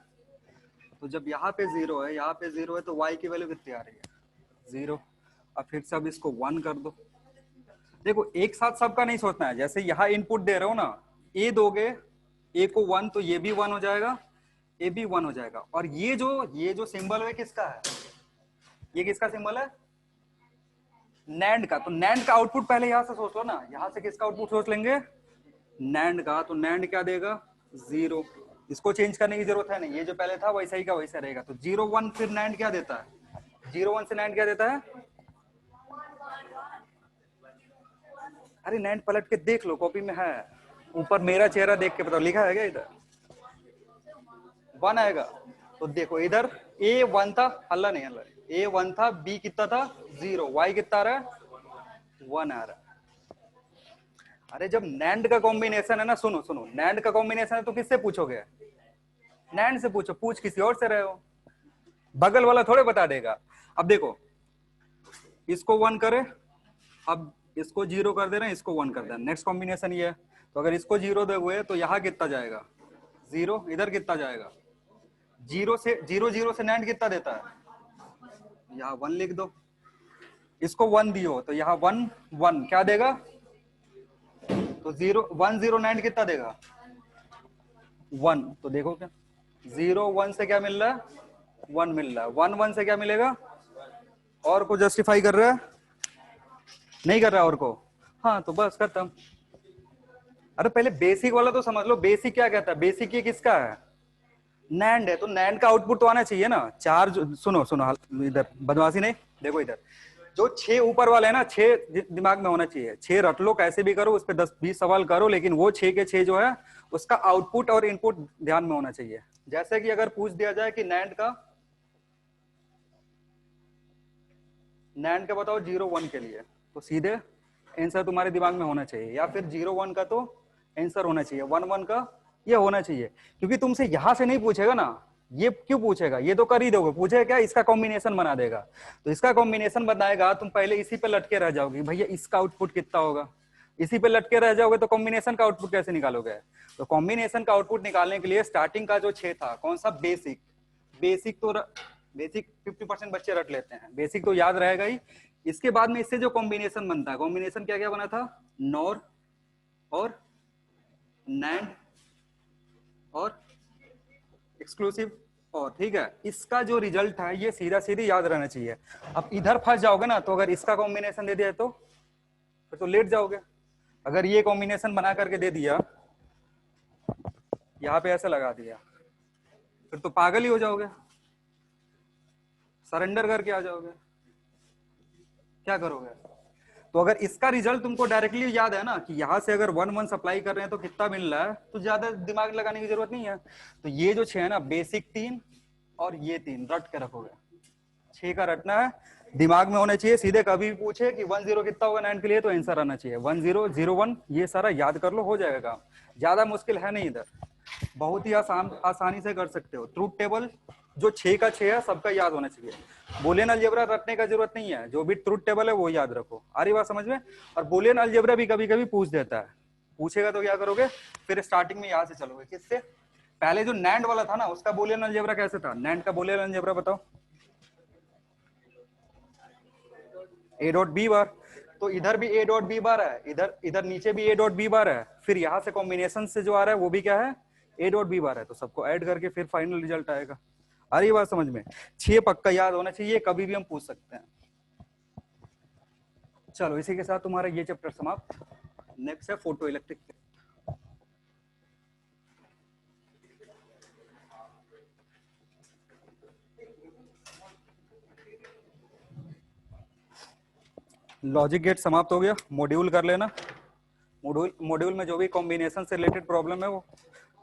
तो जब यहाँ पे 0 है, यहाँ पे 0 है, तो y की वैल्यू कितनी आ रही है? 0। अब फिर से अब इसको 1 कर दो। देखो एक साथ सबका नहीं सोचना है, जैसे यहाँ इनपुट दे रहे हो ना, a दोगे, a को 1 तो ये भी 1 हो जाएगा, a भी 1 हो जाएगा। और ये जो सिंबल है किसका है? ये किसका सिंबल है? नैंड का। तो नैंड का आउटपुट पहले यहां से सोच लो ना, यहां से किसका आउटपुट सोच लेंगे? नैंड का। तो नैंड क्या देगा? 0। इसको चेंज करने की जरूरत है नहीं, ये जो पहले था वैसा ही का वैसा रहेगा। तो 0 1 फिर नैंड क्या देता है? 0 1 से नैंड क्या देता है? अरे नैंड पलट के देख लो, कॉपी में है, ऊपर मेरा चेहरा देख के बताओ, लिखा है क्या इधर? 1 आएगा। तो देखो इधर ए 1 था, हल्ला नहीं हल्ला, ए 1 था, बी कितना था? 0, वाई कितना आ रहा है? 1 आ रहा है। अरे जब नैंड का कॉम्बिनेशन है ना, सुनो सुनो, नैंड का कॉम्बिनेशन है तो किससे पूछोगे? नैंड से पूछो, पूछ किसी और से रहे हो, बगल वाला थोड़े बता देगा। अब देखो इसको 1 करे, अब इसको 0 कर दे रहे हैं, इसको 1 कर दे रहे हैं, नेक्स्ट कॉम्बिनेशन ये है। तो अगर इसको 0 दे हुए तो यहाँ कितना जाएगा? 0। इधर कितना जाएगा? 0 से 0 0 से नैंड कितना देता है? यहाँ 1 लिख दो। इसको 1 दियो तो यहाँ 1 1 क्या देगा, तो 0 1 0 9 कितना देगा 1। तो देखो क्या 0 1 से क्या मिल रहा है 1 मिल रहा है, 1 1 से क्या मिलेगा, और को जस्टिफाई कर रहा है, नहीं कर रहा और को, हाँ तो बस खत्म। अरे पहले बेसिक वाला तो समझ लो, बेसिक क्या कहता है, बेसिक ये किसका है, नैंड है, तो नैंड का आउटपुट तो आना चाहिए ना। चार सुनो सुनो इधर बदमाशी नहीं, देखो इधर जो 6 ऊपर वाले है ना, 6 दिमाग में होना चाहिए, 6 रट लो कैसे भी करो, उस पर 10-20 सवाल करो, लेकिन वो 6 के 6 जो है उसका आउटपुट और इनपुट ध्यान में होना चाहिए। जैसे कि अगर पूछ दिया जाए कि नैंड का बताओ 0 1 के लिए, तो सीधे आंसर तुम्हारे दिमाग में होना चाहिए, या फिर 0 1 का तो आंसर होना चाहिए, 1 1 का ये होना चाहिए, क्योंकि तुमसे यहां से नहीं पूछेगा ना, ये क्यों पूछेगा, ये तो कर ही दोगे, पूछेगा क्या, इसका कॉम्बिनेशन बना देगा, तो इसका कॉम्बिनेशन बनाएगा, तुम पहले इसी पे लटके रह जाओगे, भैया इसका आउटपुट कितना होगा, इसी पे लटके रह जाओगे तो कॉम्बिनेशन का आउटपुट कैसे निकालोगे। तो कॉम्बिनेशन का आउटपुट निकालने के लिए स्टार्टिंग का जो 6 था, कौन सा, बेसिक, बेसिक 50% बच्चे रट लेते हैं, बेसिक तो याद रहेगा ही। इसके बाद में इससे जो कॉम्बिनेशन बनता है, कॉम्बिनेशन क्या क्या बना था, नॉर और नैंड और एक्सक्लूसिव और, ठीक है, इसका जो रिजल्ट है ये सीधा सीधी याद रहना चाहिए। अब इधर फंस जाओगे ना, तो अगर इसका कॉम्बिनेशन दे दिया तो फिर तो लेट जाओगे। अगर ये कॉम्बिनेशन बना करके दे दिया, यहाँ पे ऐसे लगा दिया, फिर तो पागल ही हो जाओगे, सरेंडर करके आ जाओगे, क्या करोगे। तो अगर इसका रिजल्ट तुमको डायरेक्टली याद है ना कि यहाँ से अगर 1 1 सप्लाई कर रहे हैं तो कितना मिल रहा है, तो ज्यादा दिमाग लगाने की जरूरत नहीं है। तो ये जो 6 है ना, बेसिक 3 और ये 3 रट के रखोगे, 6 का रटना है, दिमाग में होना चाहिए, सीधे कभी भी पूछे कि 1 0 कितना होगा 9 के लिए, तो आंसर आना चाहिए 1 0 0 1, ये सारा याद कर लो, हो जाएगा काम, ज्यादा मुश्किल है नहीं इधर, बहुत ही आसानी से कर सकते हो। ट्रूथ टेबल जो 6 का 6 है सबका याद होना चाहिए, बुलियन अलजेब्रा रटने का जरूरत नहीं है, जो भी ट्रूथ टेबल है वो याद रखो, आ रही बात समझ में। और बुलियन अलजेब्रा भी कभी कभी पूछ देता है, पूछेगा तो क्या करोगे, फिर स्टार्टिंग में यहाँ से चलोगे, किससे, पहले जो नैंड वाला था ना उसका बुलियन अलजेब्रा कैसे था, नैंड का बुलियन अलजेब्रा बताओ, ए डॉट बी बार, तो इधर भी ए डॉट बी बार है, इधर इधर नीचे भी ए डॉट बी बार है, फिर यहाँ से कॉम्बिनेशन से जो आ रहा है वो भी क्या है, ए डॉट बी बार है, तो सबको ऐड करके फिर फाइनल रिजल्ट आएगा। आ रही बात समझ में, 6 पक्का याद होना चाहिए, कभी भी हम पूछ सकते हैं। चलो इसी के साथ तुम्हारा ये चैप्टर समाप्त। नेक्स्ट है फोटो इलेक्ट्रिक। लॉजिक गेट समाप्त हो गया, मॉड्यूल कर लेना, मॉड्यूल में जो भी कॉम्बिनेशन से रिलेटेड प्रॉब्लम है वो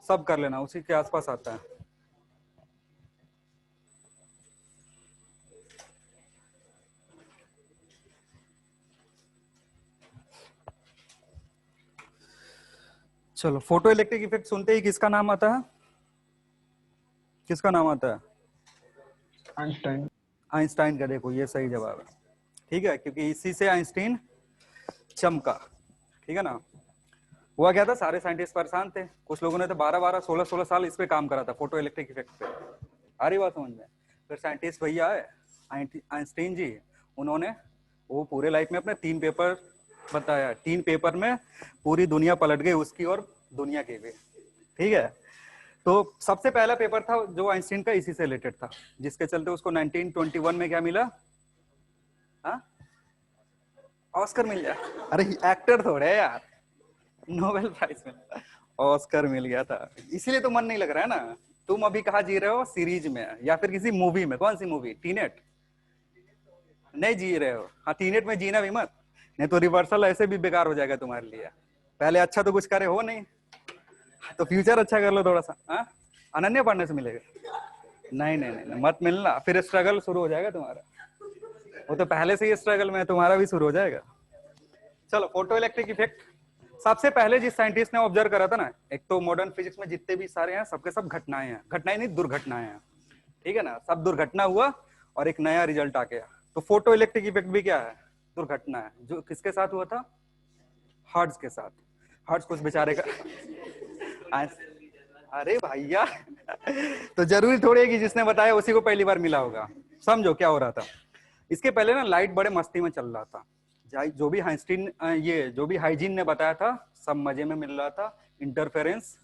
सब कर लेना, उसी के आसपास आता है। चलो फोटो इलेक्ट्रिक इफेक्ट सुनते ही किसका नाम आता है, किसका नाम आता है, आइंस्टाइन। आइंस्टाइन का, देखो ये सही जवाब है, ठीक है, क्योंकि इसी से आइंस्टीन चमका, ठीक है ना। हुआ क्या था, सारे साइंटिस्ट परेशान थे, कुछ लोगों ने तो 12-12 16-16 साल इस पे काम करा था, फोटो इलेक्ट्रिक इफेक्ट पे, आ रही बात समझ में। फिर साइंटिस्ट भैया आए आइंस्टीन जी, उन्होंने वो पूरे लाइफ में अपने 3 पेपर बताया, 3 पेपर में पूरी दुनिया पलट गई उसकी और दुनिया की भी, ठीक है। तो सबसे पहला पेपर था जो आइंस्टीन का इसी से रिलेटेड था, जिसके चलते उसको 1921 में क्या मिला, हाँ ऑस्कर मिल गया, अरे एक्टर थोड़े यार, नोबेल प्राइज मिला, ऑस्कर मिल गया था, इसीलिए तो मन नहीं लग रहा है ना। तुम अभी कहाँ जी रहे हो, सीरीज में या फिर किसी मूवी में, कौन सी मूवी, टीनेट नहीं जी रहे हो, हाँ टीनेट में जीना भी मत, नहीं तो रिवर्सल ऐसे भी बेकार हो जाएगा तुम्हारे लिए। पहले अच्छा तो कुछ करे हो नहीं, तो फ्यूचर अच्छा कर लो थोड़ा सा, हाँ अनन्या पढ़ने से मिलेगा, नहीं नहीं नहीं मत मिलना, फिर स्ट्रगल शुरू हो जाएगा तुम्हारा, वो तो पहले से ही स्ट्रगल में है, तुम्हारा भी शुरू हो जाएगा। चलो फोटो इलेक्ट्रिक इफेक्ट, सबसे पहले जिस साइंटिस्ट ने ऑब्जर्व करा था ना, एक तो मॉडर्न फिजिक्स में जितने भी सारे हैं सबके सब घटनाएं हैं, घटनाएं नहीं दुर्घटनाएं हैं, ठीक है ना, सब दुर्घटना हुआ और एक नया रिजल्ट आ गया। तो फोटो इलेक्ट्रिक इफेक्ट भी क्या है, दुर्घटना है, जो किसके साथ हुआ था, हर्ट्ज के साथ। हर्ट्ज कुछ बेचारे का अरे भैया तो जरूरी थोड़ी है कि जिसने बताया उसी को पहली बार मिला होगा, समझो क्या हो रहा था। इसके पहले ना लाइट बड़े मस्ती में चल रहा था, जो भी आइंस्टीन ये जो भी हाइजीन ने बताया था सब मजे में मिल रहा था। इंटरफेरेंस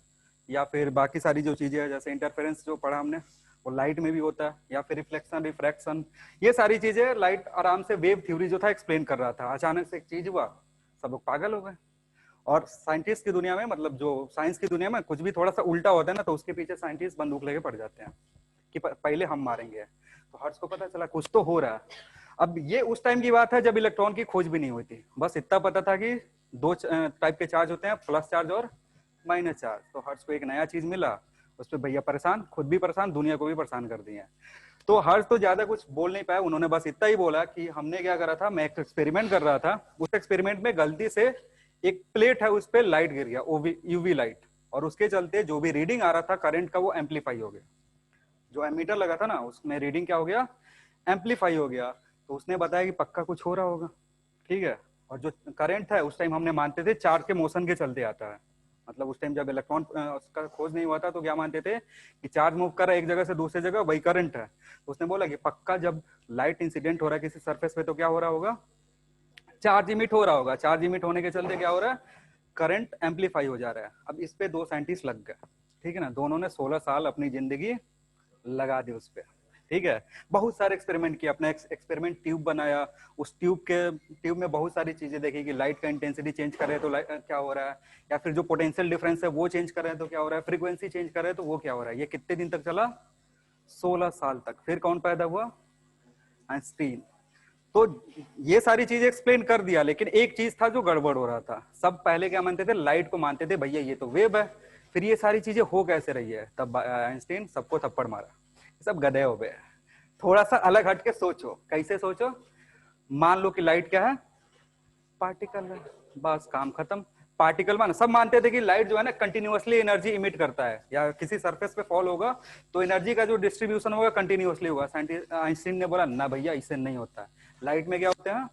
या फिर बाकी सारी जो चीजें है, जैसे इंटरफेरेंस जो पढ़ा हमने वो लाइट में भी होता है, या फिर रिफ्लेक्शन रिफ्रैक्शन, ये सारी चीजें लाइट आराम से वेव थ्योरी जो था एक्सप्लेन कर रहा था। अचानक से एक चीज हुआ, सब लोग पागल हो गए। और साइंटिस्ट की दुनिया में, मतलब जो साइंस की दुनिया में कुछ भी थोड़ा सा उल्टा होता है ना, तो उसके पीछे साइंटिस्ट बंदूक लेके पड़ जाते हैं कि पहले हम मारेंगे। तो हर्ष को पता चला कुछ तो हो रहा है। अब ये उस टाइम की बात है जब इलेक्ट्रॉन की खोज भी नहीं हुई थी, बस इतना पता था कि दो टाइप के चार्ज होते हैं, प्लस चार्ज और माइनस चार्ज। तो हर्ष को एक नया चीज मिला, उस पर भैया परेशान, खुद भी परेशान, दुनिया को भी परेशान कर दिया। तो हर्ष तो ज्यादा कुछ बोल नहीं पाया, उन्होंने बस इतना ही बोला कि हमने क्या करा था, मैं एक एक्सपेरिमेंट कर रहा था, उस एक्सपेरिमेंट में गलती से एक प्लेट है उस पर लाइट गिर गया, यूवी लाइट, और उसके चलते जो भी रीडिंग आ रहा था करंट का वो एम्पलीफाई हो गया। जो एमीटर लगा था ना उसमें रीडिंग क्या हो गया, एम्पलीफाई हो गया। तो उसने बताया कि पक्का कुछ हो रहा होगा, ठीक है। और जो करंट है उस टाइम हमने मानते थे चार्ज के मोशन के चलते आता है, मतलब उस टाइम जब इलेक्ट्रॉन उसका खोज नहीं हुआ था तो क्या मानते थे कि चार्ज मूव कर रहा है एक जगह से दूसरी जगह, वही करंट है। तो उसने बोला कि पक्का जब लाइट इंसिडेंट हो रहा है किसी सरफेस पे तो क्या हो रहा होगा, चार्ज इमिट हो रहा होगा। चार्ज इमिट होने के चलते क्या हो रहा है, करंट एम्पलीफाई हो जा रहा है। अब इस पे दो साइंटिस्ट लग गए, ठीक है ना, दोनों ने 16 साल अपनी जिंदगी लगा दी उस पर, ठीक है। बहुत सारे एक्सपेरिमेंट किए, अपना एक्सपेरिमेंट ट्यूब बनाया, उस ट्यूब में बहुत सारी चीजें देखी कि लाइट का इंटेंसिटी चेंज कर रहे हैं तो क्या हो रहा है, या फिर जो पोटेंशियल डिफरेंस है वो चेंज कर रहे हैं तो क्या हो रहा है, फ्रीक्वेंसी चेंज कर रहे हैं तो वो क्या हो रहा है। ये कितने दिन तक चला, 16 साल तक। फिर कौन पैदा हुआ, आइंस्टीन। तो ये सारी चीजें एक्सप्लेन कर दिया, लेकिन एक चीज था जो गड़बड़ हो रहा था। सब पहले क्या मानते थे, लाइट को मानते थे भैया ये तो वेव है, फिर ये सारी चीजें हो कैसे रही है। तब आइंस्टीन सबको थप्पड़ मारा, सब गधे हो गए। थोड़ा सा अलग हट के सोचो, कैसे सोचो। मान लो कि लाइट क्या है, पार्टिकल है, बस काम खत्म। पार्टिकल मान सब मानते थे कि लाइट जो है ना कंटिन्यूअसली एनर्जी इमिट करता है, या किसी सरफेस पे फॉल होगा तो एनर्जी का जो डिस्ट्रीब्यूशन होगा कंटिन्यूअसली होगा। साइंटिस्ट आइंस्टीन ने बोला ना भैया इससे नहीं होता है, लाइट में क्या होते हैं,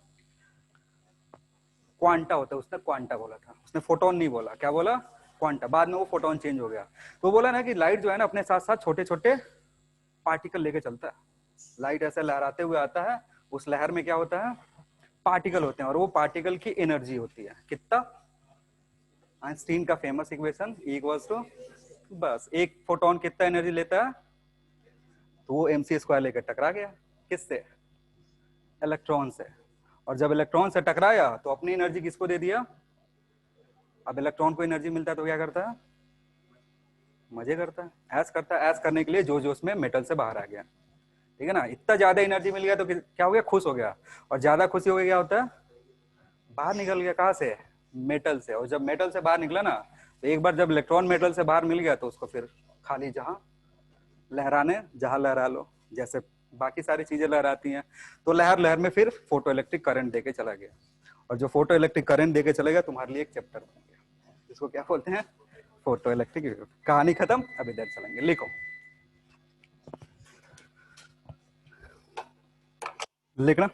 क्वांटा होता है। उसने क्वांटा बोला था, उसने फोटोन नहीं बोला। क्या बोला, क्वांटा। बाद में वो फोटोन चेंज हो गया। तो बोला ना कि लाइट जो है ना अपने साथ साथ छोटे छोटे पार्टिकल लेके चलता है। लाइट ऐसे लहराते हुए आता है, उस लहर में क्या होता है, पार्टिकल होते हैं, और वो पार्टिकल की एनर्जी होती है कितना, आइंस्टीन का famous equation E equals to, बस एक फोटोन कितना एनर्जी लेता है, तो वो mc² लेकर टकरा गया, किससे, इलेक्ट्रॉन से। और जब इलेक्ट्रॉन से टकराया तो अपनी एनर्जी किसको दे दिया। अब इलेक्ट्रॉन को एनर्जी मिलता है तो क्या करता है, मजे करता है, ऐस करता है। ऐस करने के लिए जो उसमें मेटल से बाहर आ गया, ठीक है ना। इतना ज्यादा एनर्जी मिल गया तो क्या हो गया, खुश हो गया। और ज्यादा खुशी हो गया क्या होता है, बाहर निकल गया, कहाँ से, मेटल से। और जब मेटल से बाहर निकला ना, तो एक बार जब इलेक्ट्रॉन मेटल से बाहर मिल गया तो उसको फिर खाली जहां लहराने, जहां लहरा लो, जैसे बाकी सारी चीजें लहराती हैं। तो लहर लहर में फिर फोटो इलेक्ट्रिक करंट देके चला गया। और जो फोटो इलेक्ट्रिक करंट देके चलेगा तुम्हारे लिए एक चैप्टर बन गया, इसको क्या बोलते हैं, फोटो इलेक्ट्रिक। कहानी खत्म, अब इधर चलेंगे, लिखो, लिखना।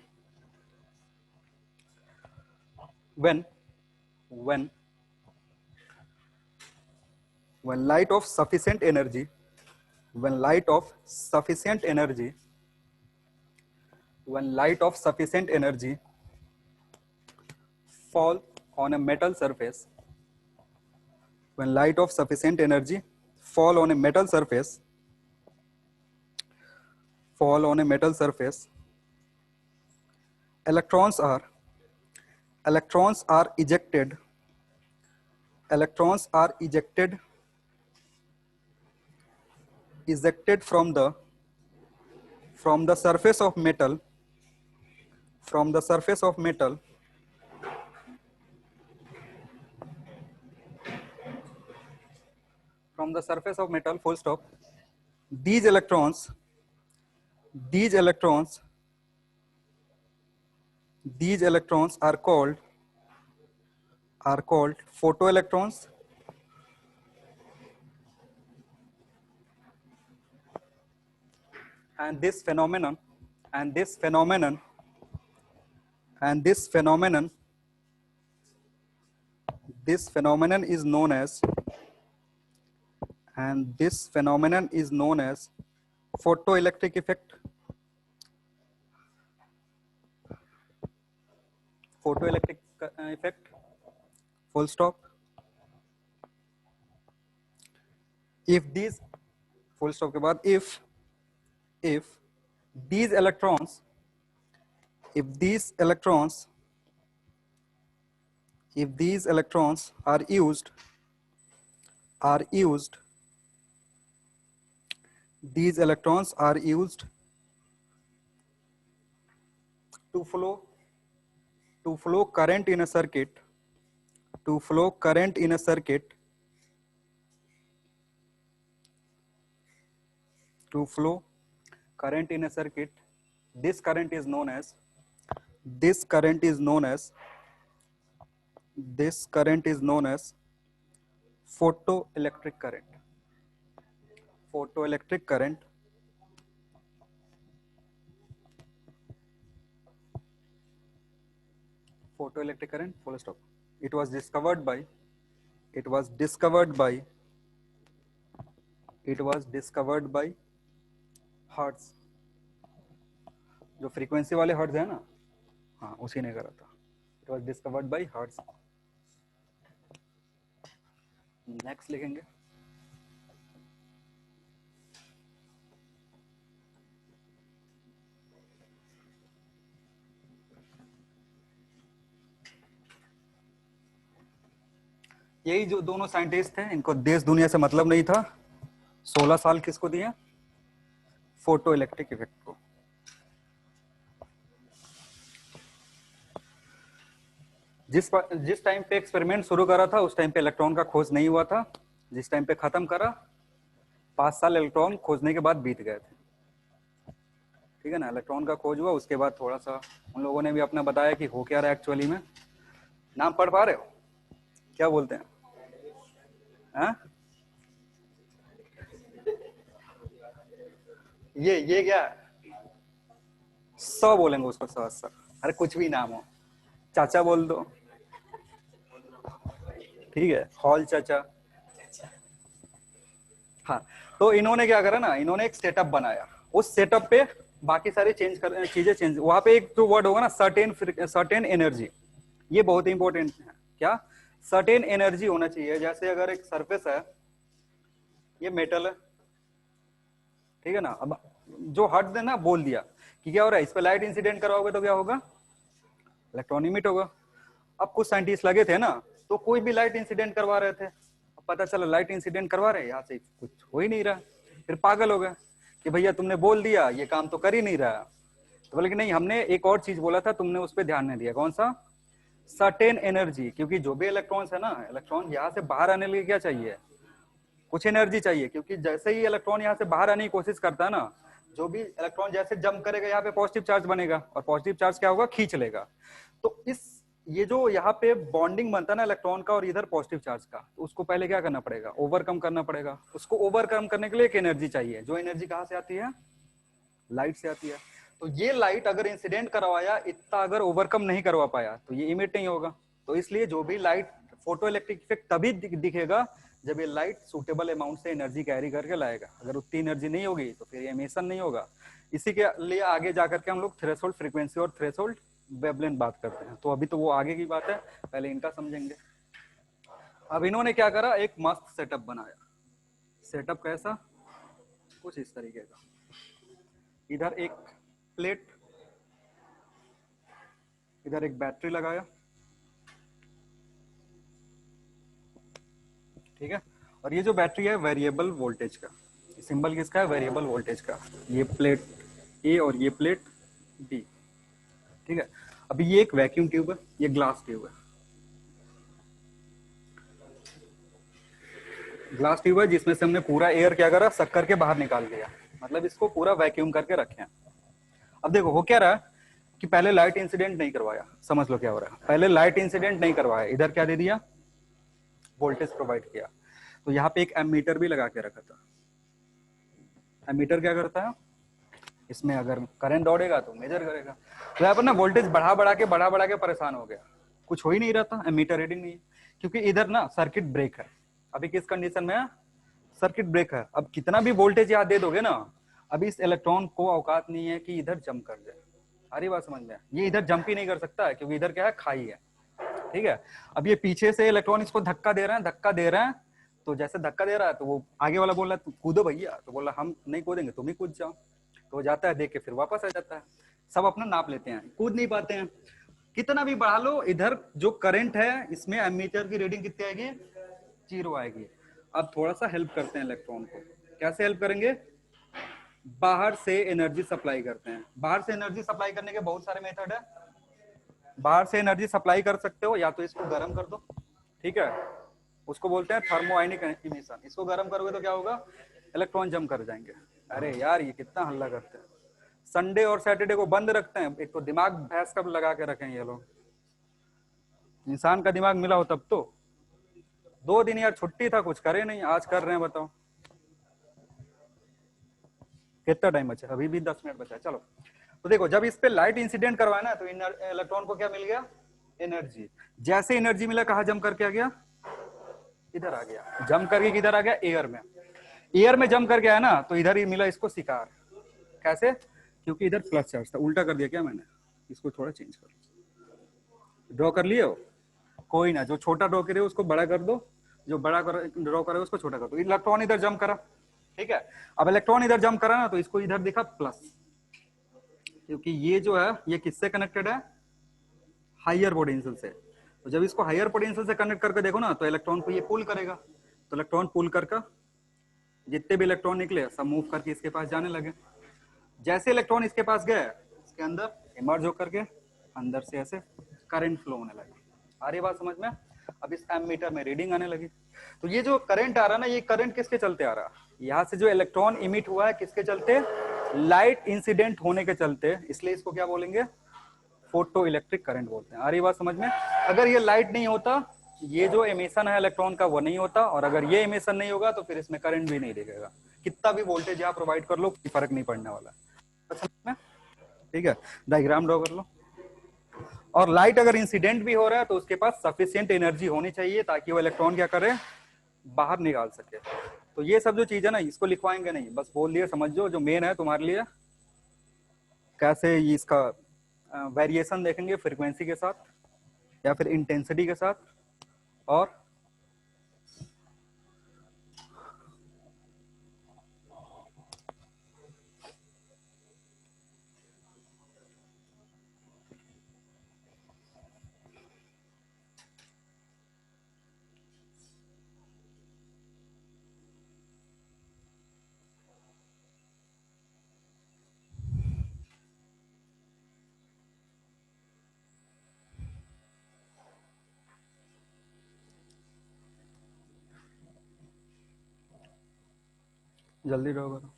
when when when light of sufficient energy when light of sufficient energy when light of sufficient energy fall on a metal surface when light of sufficient energy fall on a metal surface fall on a metal surface electrons are electrons are ejected electrons are ejected from the surface of metal from the surface of metal from the surface of metal, full stop. These electrons these electrons these electrons are called photoelectrons, and this phenomenon and this phenomenon and this phenomenon this phenomenon is known as and this phenomenon is known as photoelectric effect. photoelectric effect, full stop. If these, full stop के बाद if these electrons are used these electrons are used to flow current in a circuit, this current is known as photoelectric current. Photoelectric current, full stop. It was discovered by hertz, जो frequency वाले hertz है ना, हाँ उसी ने करा था. It was discovered by hertz. Next लिखेंगे यही जो दोनों साइंटिस्ट थे, इनको देश दुनिया से मतलब नहीं था. 16 साल किसको दिए? फोटो इलेक्ट्रिक इफेक्ट को. जिस टाइम पे एक्सपेरिमेंट शुरू करा था उस टाइम पे इलेक्ट्रॉन का खोज नहीं हुआ था. जिस टाइम पे खत्म करा 5 साल इलेक्ट्रॉन खोजने के बाद बीत गए थे. ठीक है ना. इलेक्ट्रॉन का खोज हुआ, उसके बाद थोड़ा सा उन लोगों ने भी अपना बताया कि हो क्या रहा है एक्चुअली में. नाम पढ़ पा रहे हो? क्या बोलते हैं? हाँ? ये क्या सौ बोलेंगे उसको? सर अरे कुछ भी नाम हो, चाचा बोल दो, ठीक है. हॉल चाचा. हाँ, तो इन्होंने क्या करा ना, इन्होंने एक सेटअप बनाया. उस सेटअप पे बाकी सारी चीजें चेंज. वहां पे एक जो वर्ड होगा ना, सर्टेन एनर्जी, ये बहुत इंपॉर्टेंट है. क्या? सर्टेन एनर्जी होना चाहिए. जैसे अगर एक सरफेस है, ये मेटल है, ठीक है ना. अब जो हर्ट्ज ने ना बोल दिया कि क्या हो रहा है, इस पे लाइट इंसिडेंट करवाओगे तो क्या होगा? इलेक्ट्रॉन इमिट होगा. अब कुछ साइंटिस्ट लगे थे ना, तो कोई भी लाइट इंसिडेंट करवा रहे थे. अब पता चला लाइट इंसिडेंट करवा रहे हैं, यहाँ से कुछ हो ही नहीं रहा. फिर पागल हो गए कि भैया तुमने बोल दिया, ये काम तो कर ही नहीं रहा. तो बोले कि नहीं, हमने एक और चीज बोला था, तुमने उस पर ध्यान नहीं दिया. कौन सा? Certain energy. क्योंकि जो भी इलेक्ट्रॉन्स है ना, इलेक्ट्रॉन यहाँ से बाहर आने के लिए क्या चाहिए? कुछ एनर्जी चाहिए. क्योंकि जैसे ही इलेक्ट्रॉन यहाँ से बाहर आने की कोशिश करता है ना, जो भी इलेक्ट्रॉन जैसे जंप करेगा, यहाँ पे पॉजिटिव चार्ज बनेगा, और पॉजिटिव चार्ज क्या होगा? खींच लेगा. तो ये जो यहाँ पे बॉन्डिंग बनता है ना इलेक्ट्रॉन का और इधर पॉजिटिव चार्ज का, तो उसको पहले क्या करना पड़ेगा? ओवरकम करना पड़ेगा. उसको ओवरकम करने के लिए एक एनर्जी चाहिए. जो एनर्जी कहाँ से आती है? लाइट से आती है. तो ये लाइट अगर इंसिडेंट करवाया, इतना अगर ओवरकम नहीं करवा पाया, तो ये इमिट नहीं होगा. तो इसलिए जो भी लाइट, फोटो इलेक्ट्रिक इफेक्ट तभी दिखेगा जब ये लाइट सुटेबल अमाउंट से एनर्जी कैरी करके लाएगा. अगर उतनी एनर्जी नहीं होगी तो फिर एमिशन नहीं होगा. इसी के लिए आगे जाकर के हम लोग थ्रेशोल्ड फ्रीक्वेंसी और थ्रेशोल्ड वेवलेंथ बात करते हैं. तो अभी तो वो आगे की बात है, पहले इनका समझेंगे. अब इन्होंने क्या करा, एक मस्त सेटअप बनाया. सेटअप कैसा? कुछ इस तरीके का. इधर एक प्लेट, इधर एक बैटरी लगाया, ठीक है. और ये जो बैटरी है वेरिएबल वोल्टेज का. सिंबल किसका है? वेरिएबल वोल्टेज का. ये प्लेट ए और ये प्लेट बी, ठीक है. अभी ये एक वैक्यूम ट्यूब है, ये ग्लास ट्यूब है. ग्लास ट्यूब है जिसमें से हमने पूरा एयर क्या करा, सक करके बाहर निकाल दिया. मतलब इसको पूरा वैक्यूम करके रखे हैं. अब देखो हो क्या रहा है कि पहले लाइट इंसिडेंट नहीं करवाया. समझ लो क्या हो रहा है. पहले लाइट इंसिडेंट नहीं करवाया, इधर क्या दे दिया? वोल्टेज प्रोवाइड किया. तो यहाँ पे एक एमीटर भी लगा के रखा था. एमीटर क्या करता है? इसमें अगर करंट दौड़ेगा तो मेजर करेगा. तो यहाँ पर ना वोल्टेज बढ़ा बढ़ा के परेशान हो गया. कुछ हो ही नहीं रहा था, एमीटर रीडिंग नहीं है. क्योंकि इधर ना सर्किट ब्रेक है. अभी किस कंडीशन में है? सर्किट ब्रेक है. अब कितना भी वोल्टेज यहाँ दे दोगे ना, अभी इस इलेक्ट्रॉन को औकात नहीं है कि इधर जंप कर जाए. आ रही बात समझ में? ये इधर जंप ही नहीं कर सकता है क्योंकि इधर क्या है, खाई है, ठीक है। अब ये पीछे से इलेक्ट्रॉन इसको धक्का दे रहे हैं, धक्का दे रहे हैं, तो जैसे धक्का दे रहा है तो वो आगे वाला बोल रहा है कूदो भैया, तो बोल रहा हम नहीं कूदेंगे, तुम ही कूद जाओ। तो वो जाता है, देख के फिर वापस आ जाता है। सब अपना नाप लेते हैं, कूद नहीं पाते हैं। कितना भी बढ़ा लो, इधर जो करंट है इसमें एमीटर की रीडिंग कितनी आएगी, 0 आएगी। अब थोड़ा सा हेल्प करते हैं इलेक्ट्रॉन को। कैसे हेल्प करेंगे? बाहर से एनर्जी सप्लाई करते हैं। बाहर से एनर्जी सप्लाई करने के बहुत सारे मेथड है। बाहर से एनर्जी सप्लाई कर सकते हो, या तो इसको गर्म कर दो, ठीक है, उसको बोलते हैं थर्मोआयनिक इमिशन। इसको गर्म करोगे तो क्या होगा, इलेक्ट्रॉन जम कर जाएंगे। अरे यार ये कितना हल्ला करते हैं। संडे और सैटरडे को बंद रखते हैं, एक तो दिमाग भैंस कब लगा के रखें ये लोग। इंसान का दिमाग मिला हो तब तो। 2 दिन यार छुट्टी था, कुछ करे नहीं, आज कर रहे हैं, बताओ कितना टाइम बचा? अभी भी 10 मिनट बचा है। चलो तो देखो, जब इस पे लाइट इंसिडेंट करवाना तो इलेक्ट्रॉन को क्या मिल गया, एनर्जी। जैसे एनर्जी मिला, कहा जम करके आ गया, इधर आ गया। जम करके किधर आ गया, एयर में। एयर में जम करके आया ना, तो इधर ही मिला इसको शिकार। कैसे? क्योंकि इधर प्लस चार्ज था। उल्टा कर दिया क्या मैंने? इसको थोड़ा चेंज कर लो। ड्रॉ कर लिए हो? कोई ना, जो छोटा ड्रॉ करे उसको बड़ा कर दो, जो बड़ा ड्रॉ करे उसको छोटा कर दो। इलेक्ट्रॉन इधर जम करा, ठीक है। अब इलेक्ट्रॉन इधर जम करा ना, तो इसको इधर दिखा प्लस, क्योंकि ये जो है ये किससे कनेक्टेड है, हायर पोटेंशियल से। तो जब इसको हायर पोटेंशियल से कनेक्ट करके देखो ना, तो इलेक्ट्रॉन को ये पुल करेगा। तो इलेक्ट्रॉन पुल करके जितने भी इलेक्ट्रॉन निकले सब मूव करके इसके पास जाने लगे। जैसे इलेक्ट्रॉन इसके पास गए, इसके अंदर इमर्ज होकर के अंदर से ऐसे करंट फ्लो होने लगे। आ रही बात समझ में? अब इस एमीटर में रीडिंग आने लगी। तो ये जो करंट आ रहा ना, ये करंट किसके चलते आ रहा? यहाँ से जो इलेक्ट्रॉन इमिट हुआ है किसके चलते, लाइट इंसिडेंट होने के चलते। इसलिए इसको क्या बोलेंगे, फोटो इलेक्ट्रिक करंट बोलते हैं। आ रही बात समझ में? अगर ये लाइट नहीं होता, ये जो एमिशन है इलेक्ट्रॉन का वो नहीं होता, और अगर ये एमिशन नहीं होगा तो फिर इसमें करंट भी नहीं दिखेगा। कितना भी वोल्टेज आप प्रोवाइड कर लो, कोई फर्क नहीं पड़ने वाला। ठीक है, डायग्राम ड्रॉ कर लो। और लाइट अगर इंसिडेंट भी हो रहा है तो उसके पास सफिशिएंट एनर्जी होनी चाहिए ताकि वो इलेक्ट्रॉन क्या करे, बाहर निकाल सके। तो ये सब जो चीज है ना, इसको लिखवाएंगे नहीं, बस बोल दिए समझ जो मेन है तुम्हारे लिए। कैसे इसका वेरिएशन देखेंगे फ्रीक्वेंसी के साथ या फिर इंटेंसिटी के साथ। और जल्दी ड्रॉ करो।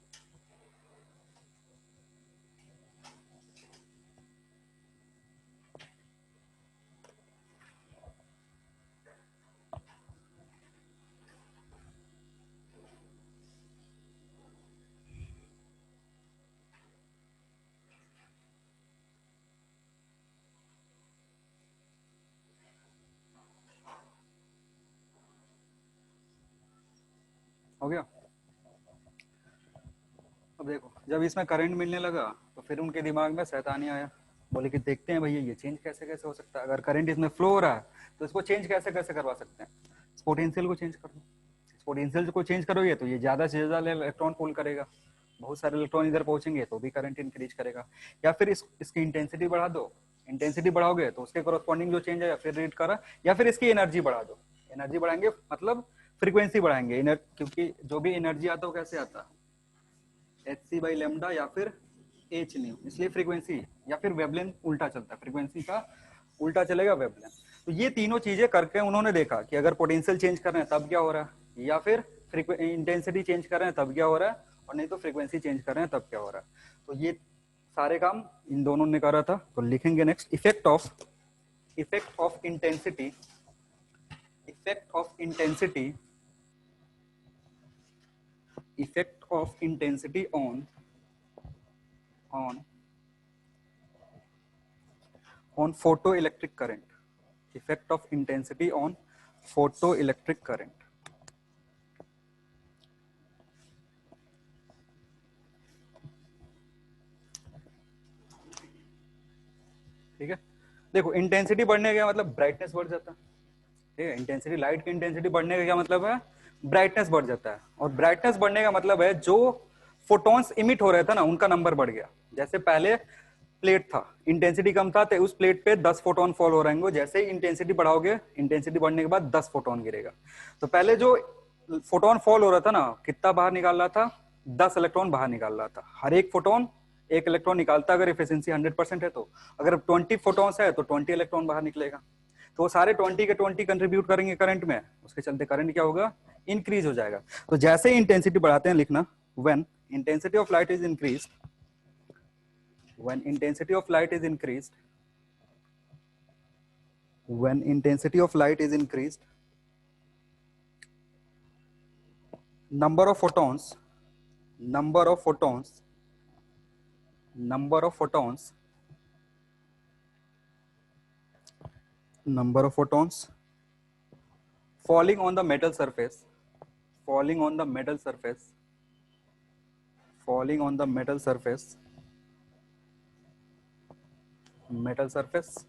हो गया? अब देखो, जब इसमें करंट मिलने लगा तो फिर उनके दिमाग में शैतानी आया। बोले कि देखते हैं भैया ये चेंज कैसे कैसे हो सकता है। अगर करंट इसमें फ्लो हो रहा है तो इसको चेंज कैसे कैसे करवा सकते हैं। पोटेंशियल को चेंज कर दो। पोटेंशियल को चेंज करोगे तो ये ज्यादा से ज्यादा इलेक्ट्रॉन पुल करेगा, बहुत सारे इलेक्ट्रॉन इधर पहुंचेंगे तो भी करंट इंक्रीज करेगा। या फिर इसकी इंटेंसिटी बढ़ा दो। इंटेंसिटी बढ़ाओगे तो उसके कोरस्पॉन्डिंग जो चेंज है फिर रीड करा। या फिर इसकी एनर्जी बढ़ा दो। एनर्जी बढ़ाएंगे मतलब फ्रीक्वेंसी बढ़ाएंगे। क्योंकि जो भी एनर्जी आता है वो कैसे आता है, hc बाई लेमडा या फिर h न्यू। इसलिए फ्रीक्वेंसी या फिर वेवलेंथ उल्टा चलता है, फ्रीक्वेंसी का उल्टा चलेगा वेवलेंथ। तो ये तीनों चीजें करके उन्होंने देखा कि अगर पोटेंशियल चेंज कर रहे हैं तब क्या हो रहा है, या फिर इंटेंसिटी चेंज कर रहे हैं तब क्या हो रहा है, और नहीं तो फ्रीक्वेंसी चेंज कर रहे हैं तब क्या हो रहा है। तो ये सारे काम इन दोनों ने करा था। तो लिखेंगे next, effect of intensity, effect of intensity, effect of intensity on photoelectric current, effect of intensity on photoelectric current। ठीक है, देखो इंटेंसिटी बढ़ने का क्या मतलब ब्राइटनेस बढ़ जाता है। ठीक है, इंटेंसिटी, लाइट की इंटेंसिटी बढ़ने का क्या मतलब है, ब्राइटनेस बढ़ जाता है। और ब्राइटनेस बढ़ने का मतलब है जो फोटॉन्स इमिट हो रहे थे ना उनका नंबर बढ़ गया। जैसे पहले प्लेट था, इंटेंसिटी कम था तो उस प्लेट पे 10 फोटोन फॉल हो रहेंगे, जैसे ही इंटेंसिटी बढ़ाओगे, इंटेंसिटी बढ़ने के बाद 10 फोटोन गिरेगा। तो पहले जो फोटोन फॉल हो रहा था ना, कितना बाहर निकाल रहा था, 10 इलेक्ट्रॉन बाहर निकाल रहा था। हर एक फोटोन एक इलेक्ट्रॉन निकालता, अगर एफिशिएंसी 100% है तो। अगर 20 फोटोन्स है तो 20 इलेक्ट्रॉन बाहर निकलेगा। तो वो सारे 20 के 20 कंट्रीब्यूट करेंगे करंट में, उसके चलते करंट क्या होगा, इंक्रीज हो जाएगा। तो जैसे ही इंटेंसिटी बढ़ाते हैं, लिखना when intensity of light is increased, when intensity of light is increased, when intensity of light is increased, number of photons, number of photons, number of photons, number of photons falling on the metal surface, falling on the metal surface, falling on the metal surface, metal surface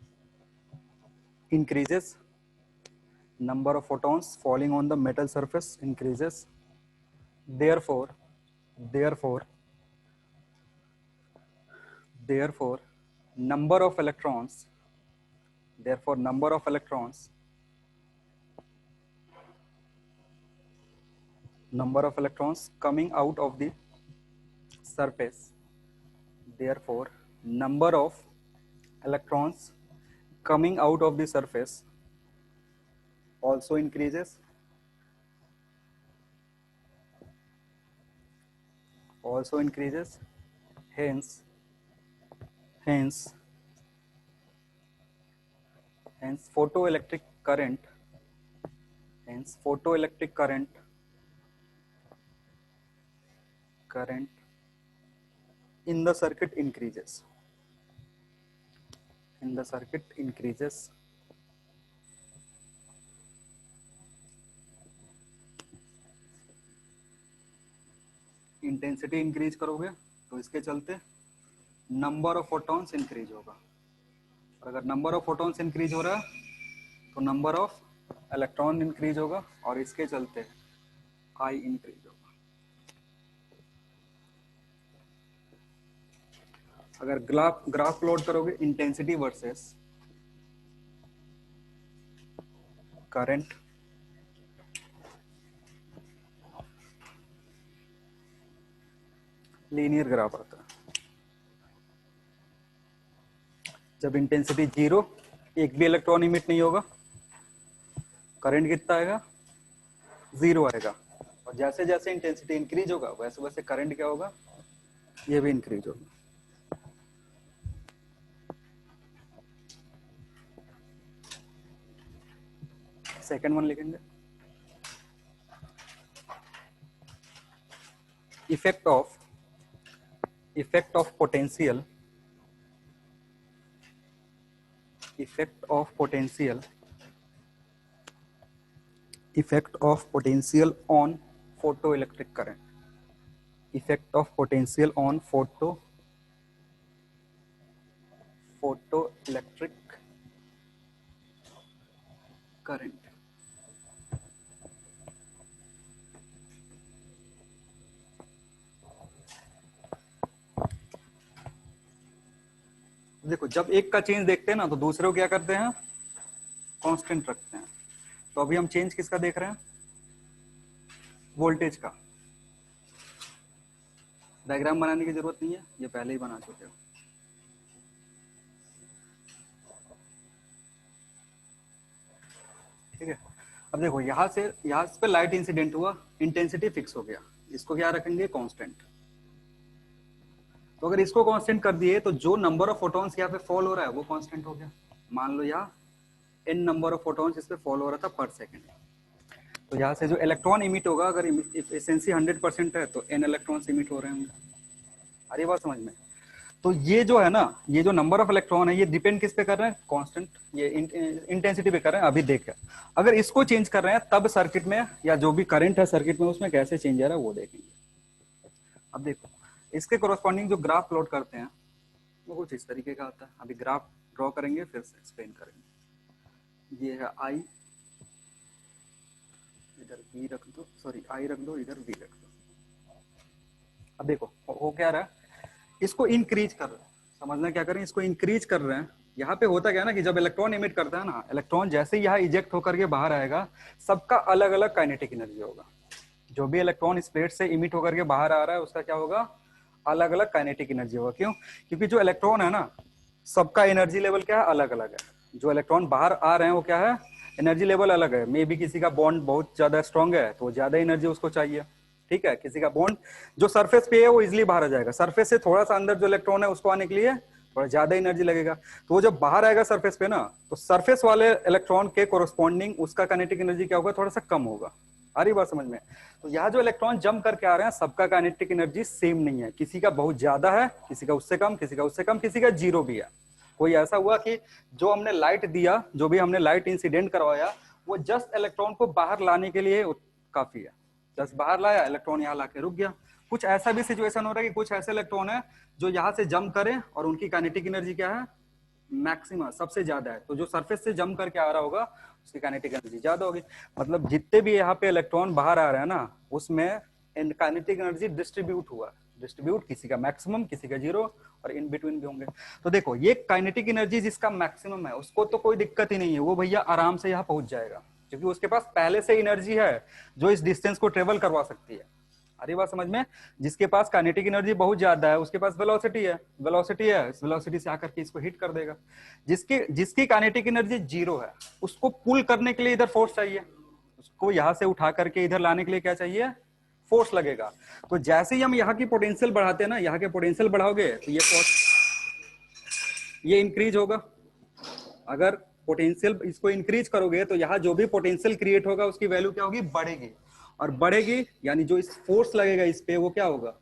increases, number of photons falling on the metal surface increases. Therefore, therefore, therefore, number of electrons, therefore number of electrons, number of electrons coming out of the surface, therefore number of electrons coming out of the surface also increases, also increases. Hence, hence, hence photoelectric current, hence photoelectric current, current in the circuit increases, in the circuit increases. Intensity increase करोगे तो इसके चलते number of photons increase होगा, और अगर number of photons increase हो रहा है तो नंबर ऑफ इलेक्ट्रॉन इंक्रीज होगा, और इसके चलते आई इंक्रीज होगा। अगर ग्राफ ग्राफ प्लॉट करोगे intensity versus current, linear graph आता है। जब इंटेंसिटी 0, एक भी इलेक्ट्रॉन इमिट नहीं होगा, करंट कितना आएगा, 0 आएगा। और जैसे जैसे इंटेंसिटी इंक्रीज होगा वैसे वैसे करंट क्या होगा, ये भी इंक्रीज होगा। सेकेंड वन लिखेंगे, effect of potential, effect of potential, effect of potential on photoelectric current, effect of potential on photoelectric current। देखो जब एक का चेंज देखते हैं ना तो दूसरे को क्या करते हैं, कांस्टेंट रखते हैं। तो अभी हम चेंज किसका देख रहे हैं, वोल्टेज का। डायग्राम बनाने की जरूरत नहीं है, ये पहले ही बना चुके हो। ठीक है, अब देखो यहाँ पे लाइट इंसिडेंट हुआ, इंटेंसिटी फिक्स हो गया, इसको क्या रखेंगे, कांस्टेंट। तो अगर इसको कांस्टेंट कर दिए तो जो नंबर ऑफ फोटॉन्स यहाँ पे फॉल हो रहा है वो कांस्टेंट हो गया। मान लो यहाँ n नंबर ऑफ फोटॉन्स इस पे फॉल हो रहा था पर सेकंड, तो यहाँ से जो इलेक्ट्रॉन इमिट होगा, अगर एफिशिएंसी 100% है तो n इलेक्ट्रॉन्स इमिट हो रहे होंगे। अरे बात समझ में। तो ये जो है ना, ये जो नंबर ऑफ इलेक्ट्रॉन है ये डिपेंड किस पे कर रहे हैं, कांस्टेंट, ये इंटेंसिटी पे कर रहे हैं। अभी देखें, अगर इसको चेंज कर रहे हैं तब सर्किट में या जो भी करंट है सर्किट में उसमें कैसे चेंज आ रहा है वो देखेंगे। अब देखो इसके कोरस्पॉन्डिंग जो ग्राफ प्लॉट करते हैं वो कुछ इस तरीके का आता है। अभी ग्राफ ड्रॉ करेंगे फिर से एक्सप्लेन करेंगे। ये है आई, इधर बी रख दो, सॉरी आई रख दो, इधर बी रख दो। अब देखो हो क्या रहा है, इसको इंक्रीज कर रहे हैं, समझना क्या करें, इसको इंक्रीज कर रहे हैं। यहाँ पे होता क्या है ना कि जब इलेक्ट्रॉन इमिट करता है ना, इलेक्ट्रॉन जैसे ही यहाँ इजेक्ट होकर के बाहर आएगा, सबका अलग अलग काइनेटिक एनर्जी होगा। जो भी इलेक्ट्रॉन इस प्लेट से इमिट होकर के बाहर आ रहा है उसका क्या होगा, अलग अलग काइनेटिक एनर्जी होगा। क्यों? क्योंकि जो इलेक्ट्रॉन है ना, सबका एनर्जी लेवल क्या है, अलग अलग है। जो इलेक्ट्रॉन बाहर आ रहे हैं वो क्या है, एनर्जी लेवल अलग है। मे बी किसी का बॉन्ड बहुत ज्यादा स्ट्रांग है तो ज्यादा एनर्जी उसको चाहिए, ठीक है। किसी का बॉन्ड जो सरफेस पे है वो इजिली बाहर आ जाएगा, सरफेस से थोड़ा सा अंदर जो इलेक्ट्रॉन है उसको आने के लिए थोड़ा ज्यादा एनर्जी लगेगा। तो वो जब बाहर आएगा सरफेस पे ना, तो सरफेस वाले इलेक्ट्रॉन के कोरोस्पॉन्डिंग उसका काइनेटिक एनर्जी क्या होगा, थोड़ा सा कम होगा। आ रही बात समझ में? तो यहाँ जो इलेक्ट्रॉन जंप करके आ रहे हैं सबका काइनेटिक एनर्जी सेम नहीं है, किसी का बहुत ज्यादा है, किसी का उससे कम, किसी का उससे कम, किसी का जीरो भी है। कोई ऐसा हुआ कि जो हमने लाइट दिया, जो भी हमने लाइट इंसिडेंट करवाया, वो जस्ट इलेक्ट्रॉन को बाहर लाने के लिए काफी है। जस्ट बाहर लाया, इलेक्ट्रॉन यहाँ लाके रुक गया। कुछ ऐसा भी सिचुएशन हो रहा है कि कुछ ऐसे इलेक्ट्रॉन है जो यहाँ से जंप करें और उनकी काइनेटिक एनर्जी क्या है, मैक्सिमम, सबसे ज्यादा है। तो जो सरफेस से जंप करके आ रहा होगा उसकी काइनेटिक एनर्जी ज्यादा होगी। मतलब जितने भी यहाँ पे इलेक्ट्रॉन बाहर आ रहे हैं ना, उसमें काइनेटिक एनर्जी डिस्ट्रीब्यूट हुआ, डिस्ट्रीब्यूट, किसी का मैक्सिमम, किसी का जीरो, और इन बिटवीन भी होंगे। तो देखो ये काइनेटिक एनर्जी जिसका मैक्सिमम है उसको तो कोई दिक्कत ही नहीं है, वो भैया आराम से यहाँ पहुंच जाएगा, क्योंकि उसके पास पहले से एनर्जी है जो इस डिस्टेंस को ट्रेवल करवा सकती है। अरे बात समझ में? जिसके पास काइनेटिक एनर्जी बहुत ज्यादा है उसके पास वेलोसिटी है, वेलोसिटी है, इस वेलोसिटी से आकर के इसको हिट कर देगा। जिसकी काइनेटिक एनर्जी जीरो है उसको पुल करने के लिए इधर फोर्स चाहिए, उसको यहाँ से उठा करके इधर लाने के लिए क्या चाहिए, फोर्स लगेगा। तो जैसे ही हम यहाँ की पोटेंशियल बढ़ाते हैं ना, यहाँ के पोटेंशियल बढ़ाओगे तो ये फोर्स ये इंक्रीज होगा। अगर पोटेंशियल इसको इंक्रीज करोगे तो यहाँ जो भी पोटेंशियल क्रिएट होगा उसकी वैल्यू क्या होगी, बढ़ेगी। और बढ़ेगी यानी जो इस फोर्स लगेगा इस पे, वो क्या होगा,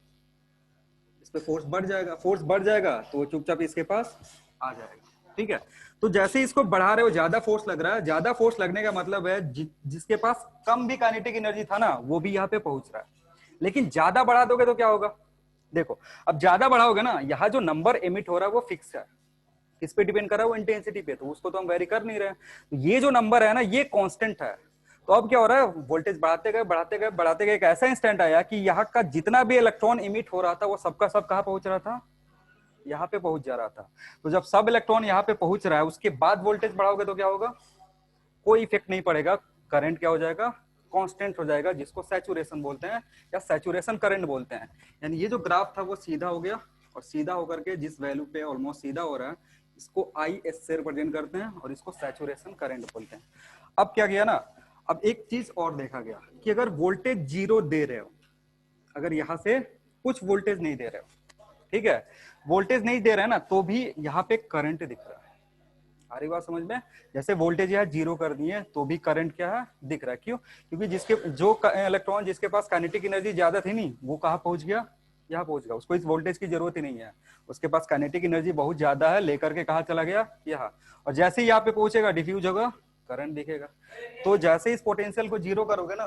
इस पे फोर्स बढ़ जाएगा। फोर्स बढ़ जाएगा तो वो चुपचाप इसके पास आ जाएगा, ठीक है। तो जैसे इसको बढ़ा रहे हो, ज्यादा फोर्स लग रहा है, ज्यादा फोर्स लगने का मतलब है जिसके पास कम भी काइनेटिक एनर्जी था ना, वो भी यहाँ पे पहुंच रहा है। लेकिन ज्यादा बढ़ा दोगे तो क्या होगा, देखो अब ज्यादा बढ़ाओगे ना, यहाँ जो नंबर एमिट हो रहा है वो फिक्स है, किस पे डिपेंड कर रहा है, वो इंटेंसिटी पे, तो उसको तो हम वेरी कर नहीं रहे। तो ये जो नंबर है ना ये कांस्टेंट है। तो अब क्या हो रहा है, वोल्टेज बढ़ाते गए बढ़ाते गए बढ़ाते गए, एक ऐसा इंस्टेंट आया कि यहाँ का जितना भी इलेक्ट्रॉन इमिट हो रहा था वो सबका सब कहाँ पहुंच रहा था, यहाँ पे पहुंच जा रहा था। तो जब सब इलेक्ट्रॉन यहाँ पे पहुंच रहा है उसके बाद वोल्टेज बढ़ाओगे तो क्या होगा, कोई इफेक्ट नहीं पड़ेगा, करंट क्या हो जाएगा, कांस्टेंट हो जाएगा, जिसको सैचुरेशन बोलते हैं या सैचुरेशन करंट बोलते हैं। यानी ये जो ग्राफ था वो सीधा हो गया, और सीधा होकर के जिस वैल्यू पे ऑलमोस्ट सीधा हो रहा है इसको IS से रिप्रेजेंट करते हैं और इसको सैचुरेशन करंट बोलते हैं। अब क्या किया ना, अब एक चीज और देखा गया कि अगर वोल्टेज जीरो दे रहे हो, अगर यहां से कुछ वोल्टेज नहीं दे रहे हो, ठीक है, वोल्टेज नहीं दे रहे हैं ना, तो भी यहाँ पे करंट दिख रहा है। आ रही बात समझ में? जैसे वोल्टेज यहाँ जीरो कर दिए तो भी करंट क्या है, दिख रहा है। क्यों? क्योंकि जिसके जो इलेक्ट्रॉन जिसके पास काइनेटिक एनर्जी ज्यादा थी नहीं, वो कहाँ पहुंच गया, यहाँ पहुंच गया, उसको इस वोल्टेज की जरूरत ही नहीं है, उसके पास काइनेटिक एनर्जी बहुत ज्यादा है, लेकर के कहाँ चला गया, यहाँ। और जैसे ही यहाँ पे पहुंचेगा डिफ्यूज होगा, करंट दिखेगा। तो जैसे इस पोटेंशियल को जीरो करोगे ना,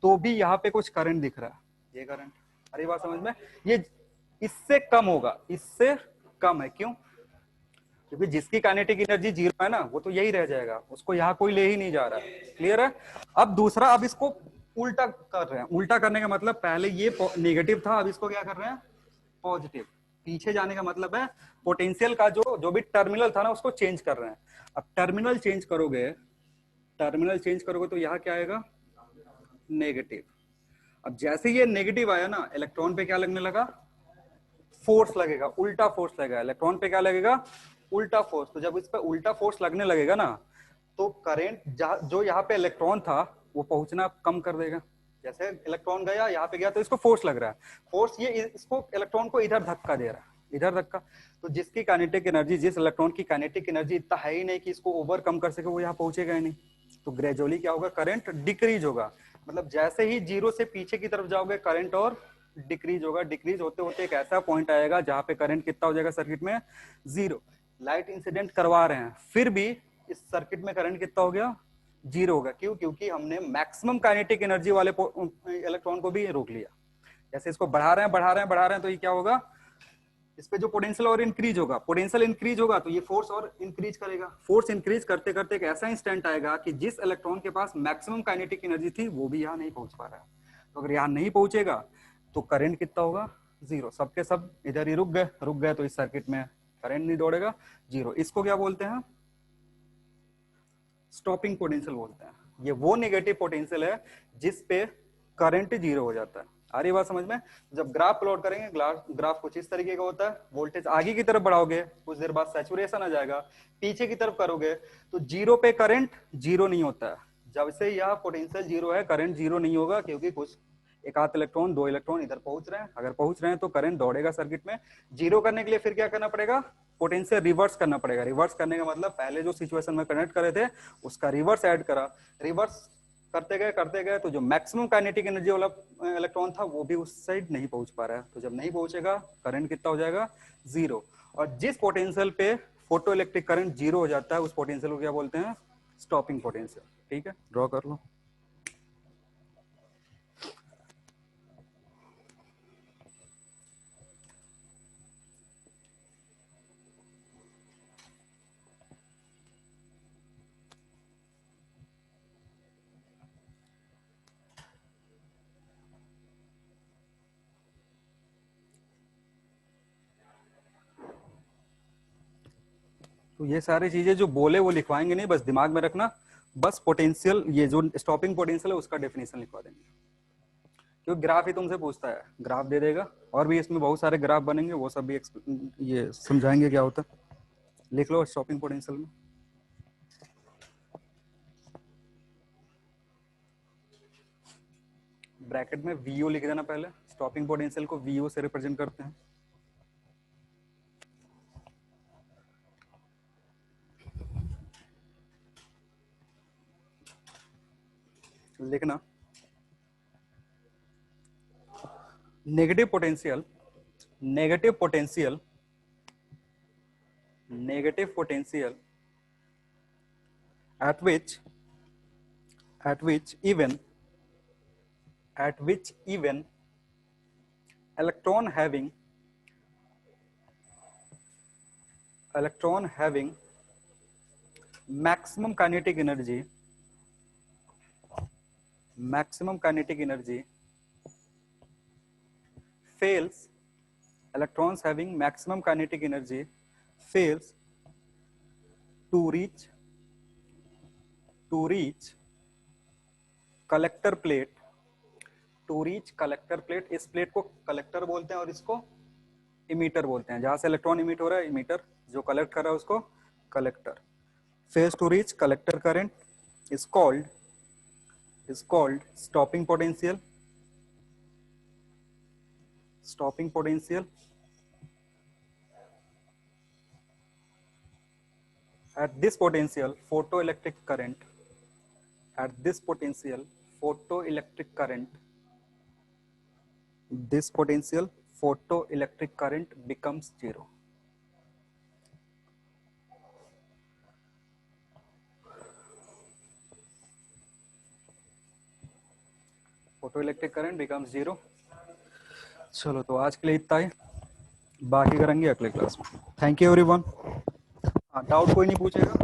तो भी यहाँ पे कुछ करंट दिख रहा है, ये करंट। अरे बात समझ में? ये इससे कम होगा, इससे कम है। क्यों? क्योंकि जिसकी काइनेटिक एनर्जी जीरो है ना, वो तो यही रह जाएगा, उसको यहाँ कोई ले ही नहीं जा रहा है। क्लियर है? अब दूसरा, अब इसको उल्टा कर रहे हैं। उल्टा करने का मतलब पहले ये नेगेटिव था, अब इसको क्या कर रहे हैं, पॉजिटिव। पीछे जाने का मतलब है पोटेंशियल का जो भी टर्मिनल था ना उसको चेंज कर रहे हैं। अब टर्मिनल चेंज करोगे, तो यहाँ क्या आएगा, नेगेटिव। अब जैसे ये नेगेटिव आया ना, इलेक्ट्रॉन पे क्या लगने लगा, फोर्स लगेगा, उल्टा फोर्स लगेगा। इलेक्ट्रॉन पे क्या लगेगा, उल्टा फोर्स। तो जब इस पे उल्टा फोर्स लगने लगेगा ना, तो करंट जो यहाँ पे इलेक्ट्रॉन था वो पहुंचना कम कर देगा। जैसे इलेक्ट्रॉन गया यहाँ पे गया तो इसको फोर्स लग रहा है, फोर्स ये इसको इलेक्ट्रॉन को इधर धक्का दे रहा है, इधर धक्का। तो जिसकी काइनेटिक एनर्जी, जिस इलेक्ट्रॉन की काइनेटिक एनर्जी इतना है ही नहीं कि इसको ओवरकम कर सके, वो यहाँ पहुंचेगा ही नहीं। तो ग्रेजुअली क्या होगा, करंट डिक्रीज होगा। मतलब जैसे ही जीरो से पीछे की तरफ जाओगे करंट और डिक्रीज होगा। डिक्रीज होते होते एक ऐसा पॉइंट आएगा जहां पे करंट कितना हो जाएगा सर्किट में, जीरो। लाइट इंसिडेंट करवा रहे हैं फिर भी इस सर्किट में करंट कितना हो गया, जीरो होगा। क्यों? क्योंकि हमने मैक्सिमम काइनेटिक एनर्जी वाले इलेक्ट्रॉन को भी रोक लिया। जैसे इसको बढ़ा रहे हैं तो ये क्या होगा, इस पे जो पोटेंशियल और इंक्रीज होगा, पोटेंशियल इंक्रीज होगा तो ये फोर्स और इंक्रीज करेगा। फोर्स इंक्रीज करते करते एक ऐसा इंस्टेंट आएगा कि जिस इलेक्ट्रॉन के पास मैक्सिमम काइनेटिक एनर्जी थी वो भी यहाँ नहीं पहुंच पा रहा है। तो अगर यहाँ नहीं पहुंचेगा तो करंट कितना होगा, जीरो। सबके सब इधर ही रुक गए तो इस सर्किट में करंट नहीं दौड़ेगा, जीरो। इसको क्या बोलते हैं, स्टॉपिंग पोटेंशियल बोलते हैं। ये वो नेगेटिव पोटेंशियल है जिस पे करंट जीरो हो जाता है। आ रही बात समझ में? जब ग्राफ प्लॉट करेंगे, ग्राफ कुछ इस तरीके का होता है। वोल्टेज आगे की तरफ बढ़ाओगे, कुछ देर बाद सैचुरेशन आ जाएगा, पीछे की तरफ करोगे तो जीरो पे करंट जीरो नहीं होता है। जब से यह पोटेंशियल जीरो है, करंट जीरो नहीं होगा, क्योंकि कुछ एक आध इलेक्ट्रॉन, दो इलेक्ट्रॉन इधर पहुंच रहे हैं। अगर पहुंच रहे हैं तो करंट दौड़ेगा सर्किट में। जीरो करने के लिए फिर क्या करना पड़ेगा, पोटेंशियल रिवर्स करना पड़ेगा। रिवर्स करने का मतलब पहले जो सिचुएशन में कनेक्ट करे थे उसका रिवर्स ऐड करा। रिवर्स करते गए तो जो मैक्सिमम काइनेटिक एनर्जी वाला इलेक्ट्रॉन था वो भी उस साइड नहीं पहुंच पा रहा है। तो जब नहीं पहुंचेगा करंट कितना हो जाएगा, जीरो। और जिस पोटेंशियल पे फोटो इलेक्ट्रिक करंट जीरो हो जाता है उस पोटेंशियल को क्या बोलते हैं, स्टॉपिंग पोटेंशियल। ठीक है, ड्रॉ कर लो। तो ये सारी चीजें जो बोले वो लिखवाएंगे नहीं, बस दिमाग में रखना। बस पोटेंशियल, ये जो स्टॉपिंग पोटेंशियल है उसका डेफिनेशन लिखवा देंगे, क्योंकि ग्राफ ही तुमसे पूछता है। ग्राफ दे देगा और भी इसमें बहुत सारे ग्राफ बनेंगे, वो सब भी ये समझाएंगे क्या होता है। लिख लो स्टॉपिंग पोटेंशियल में। ब्रैकेट में वीओ लिख देना पहले। स्टॉपिंग पोटेंशियल को वीओ से रिप्रेजेंट करते हैं। लिखना negative potential, negative potential, negative potential at which even electron having maximum kinetic energy fails, electrons having maximum kinetic energy fails to reach collector plate, इस प्लेट को कलेक्टर बोलते हैं और इसको इमीटर बोलते हैं। जहां से इलेक्ट्रॉन इमिट हो रहा है इमीटर, जो कलेक्ट कर रहा है उसको collector. Phase two reach collector current is called stopping potential. At this potential, photoelectric current becomes zero. Photoelectric current becomes zero. चलो तो आज के लिए इतना ही, बाकी करेंगे अगले क्लास में। Thank you everyone. डाउट कोई नहीं पूछेगा?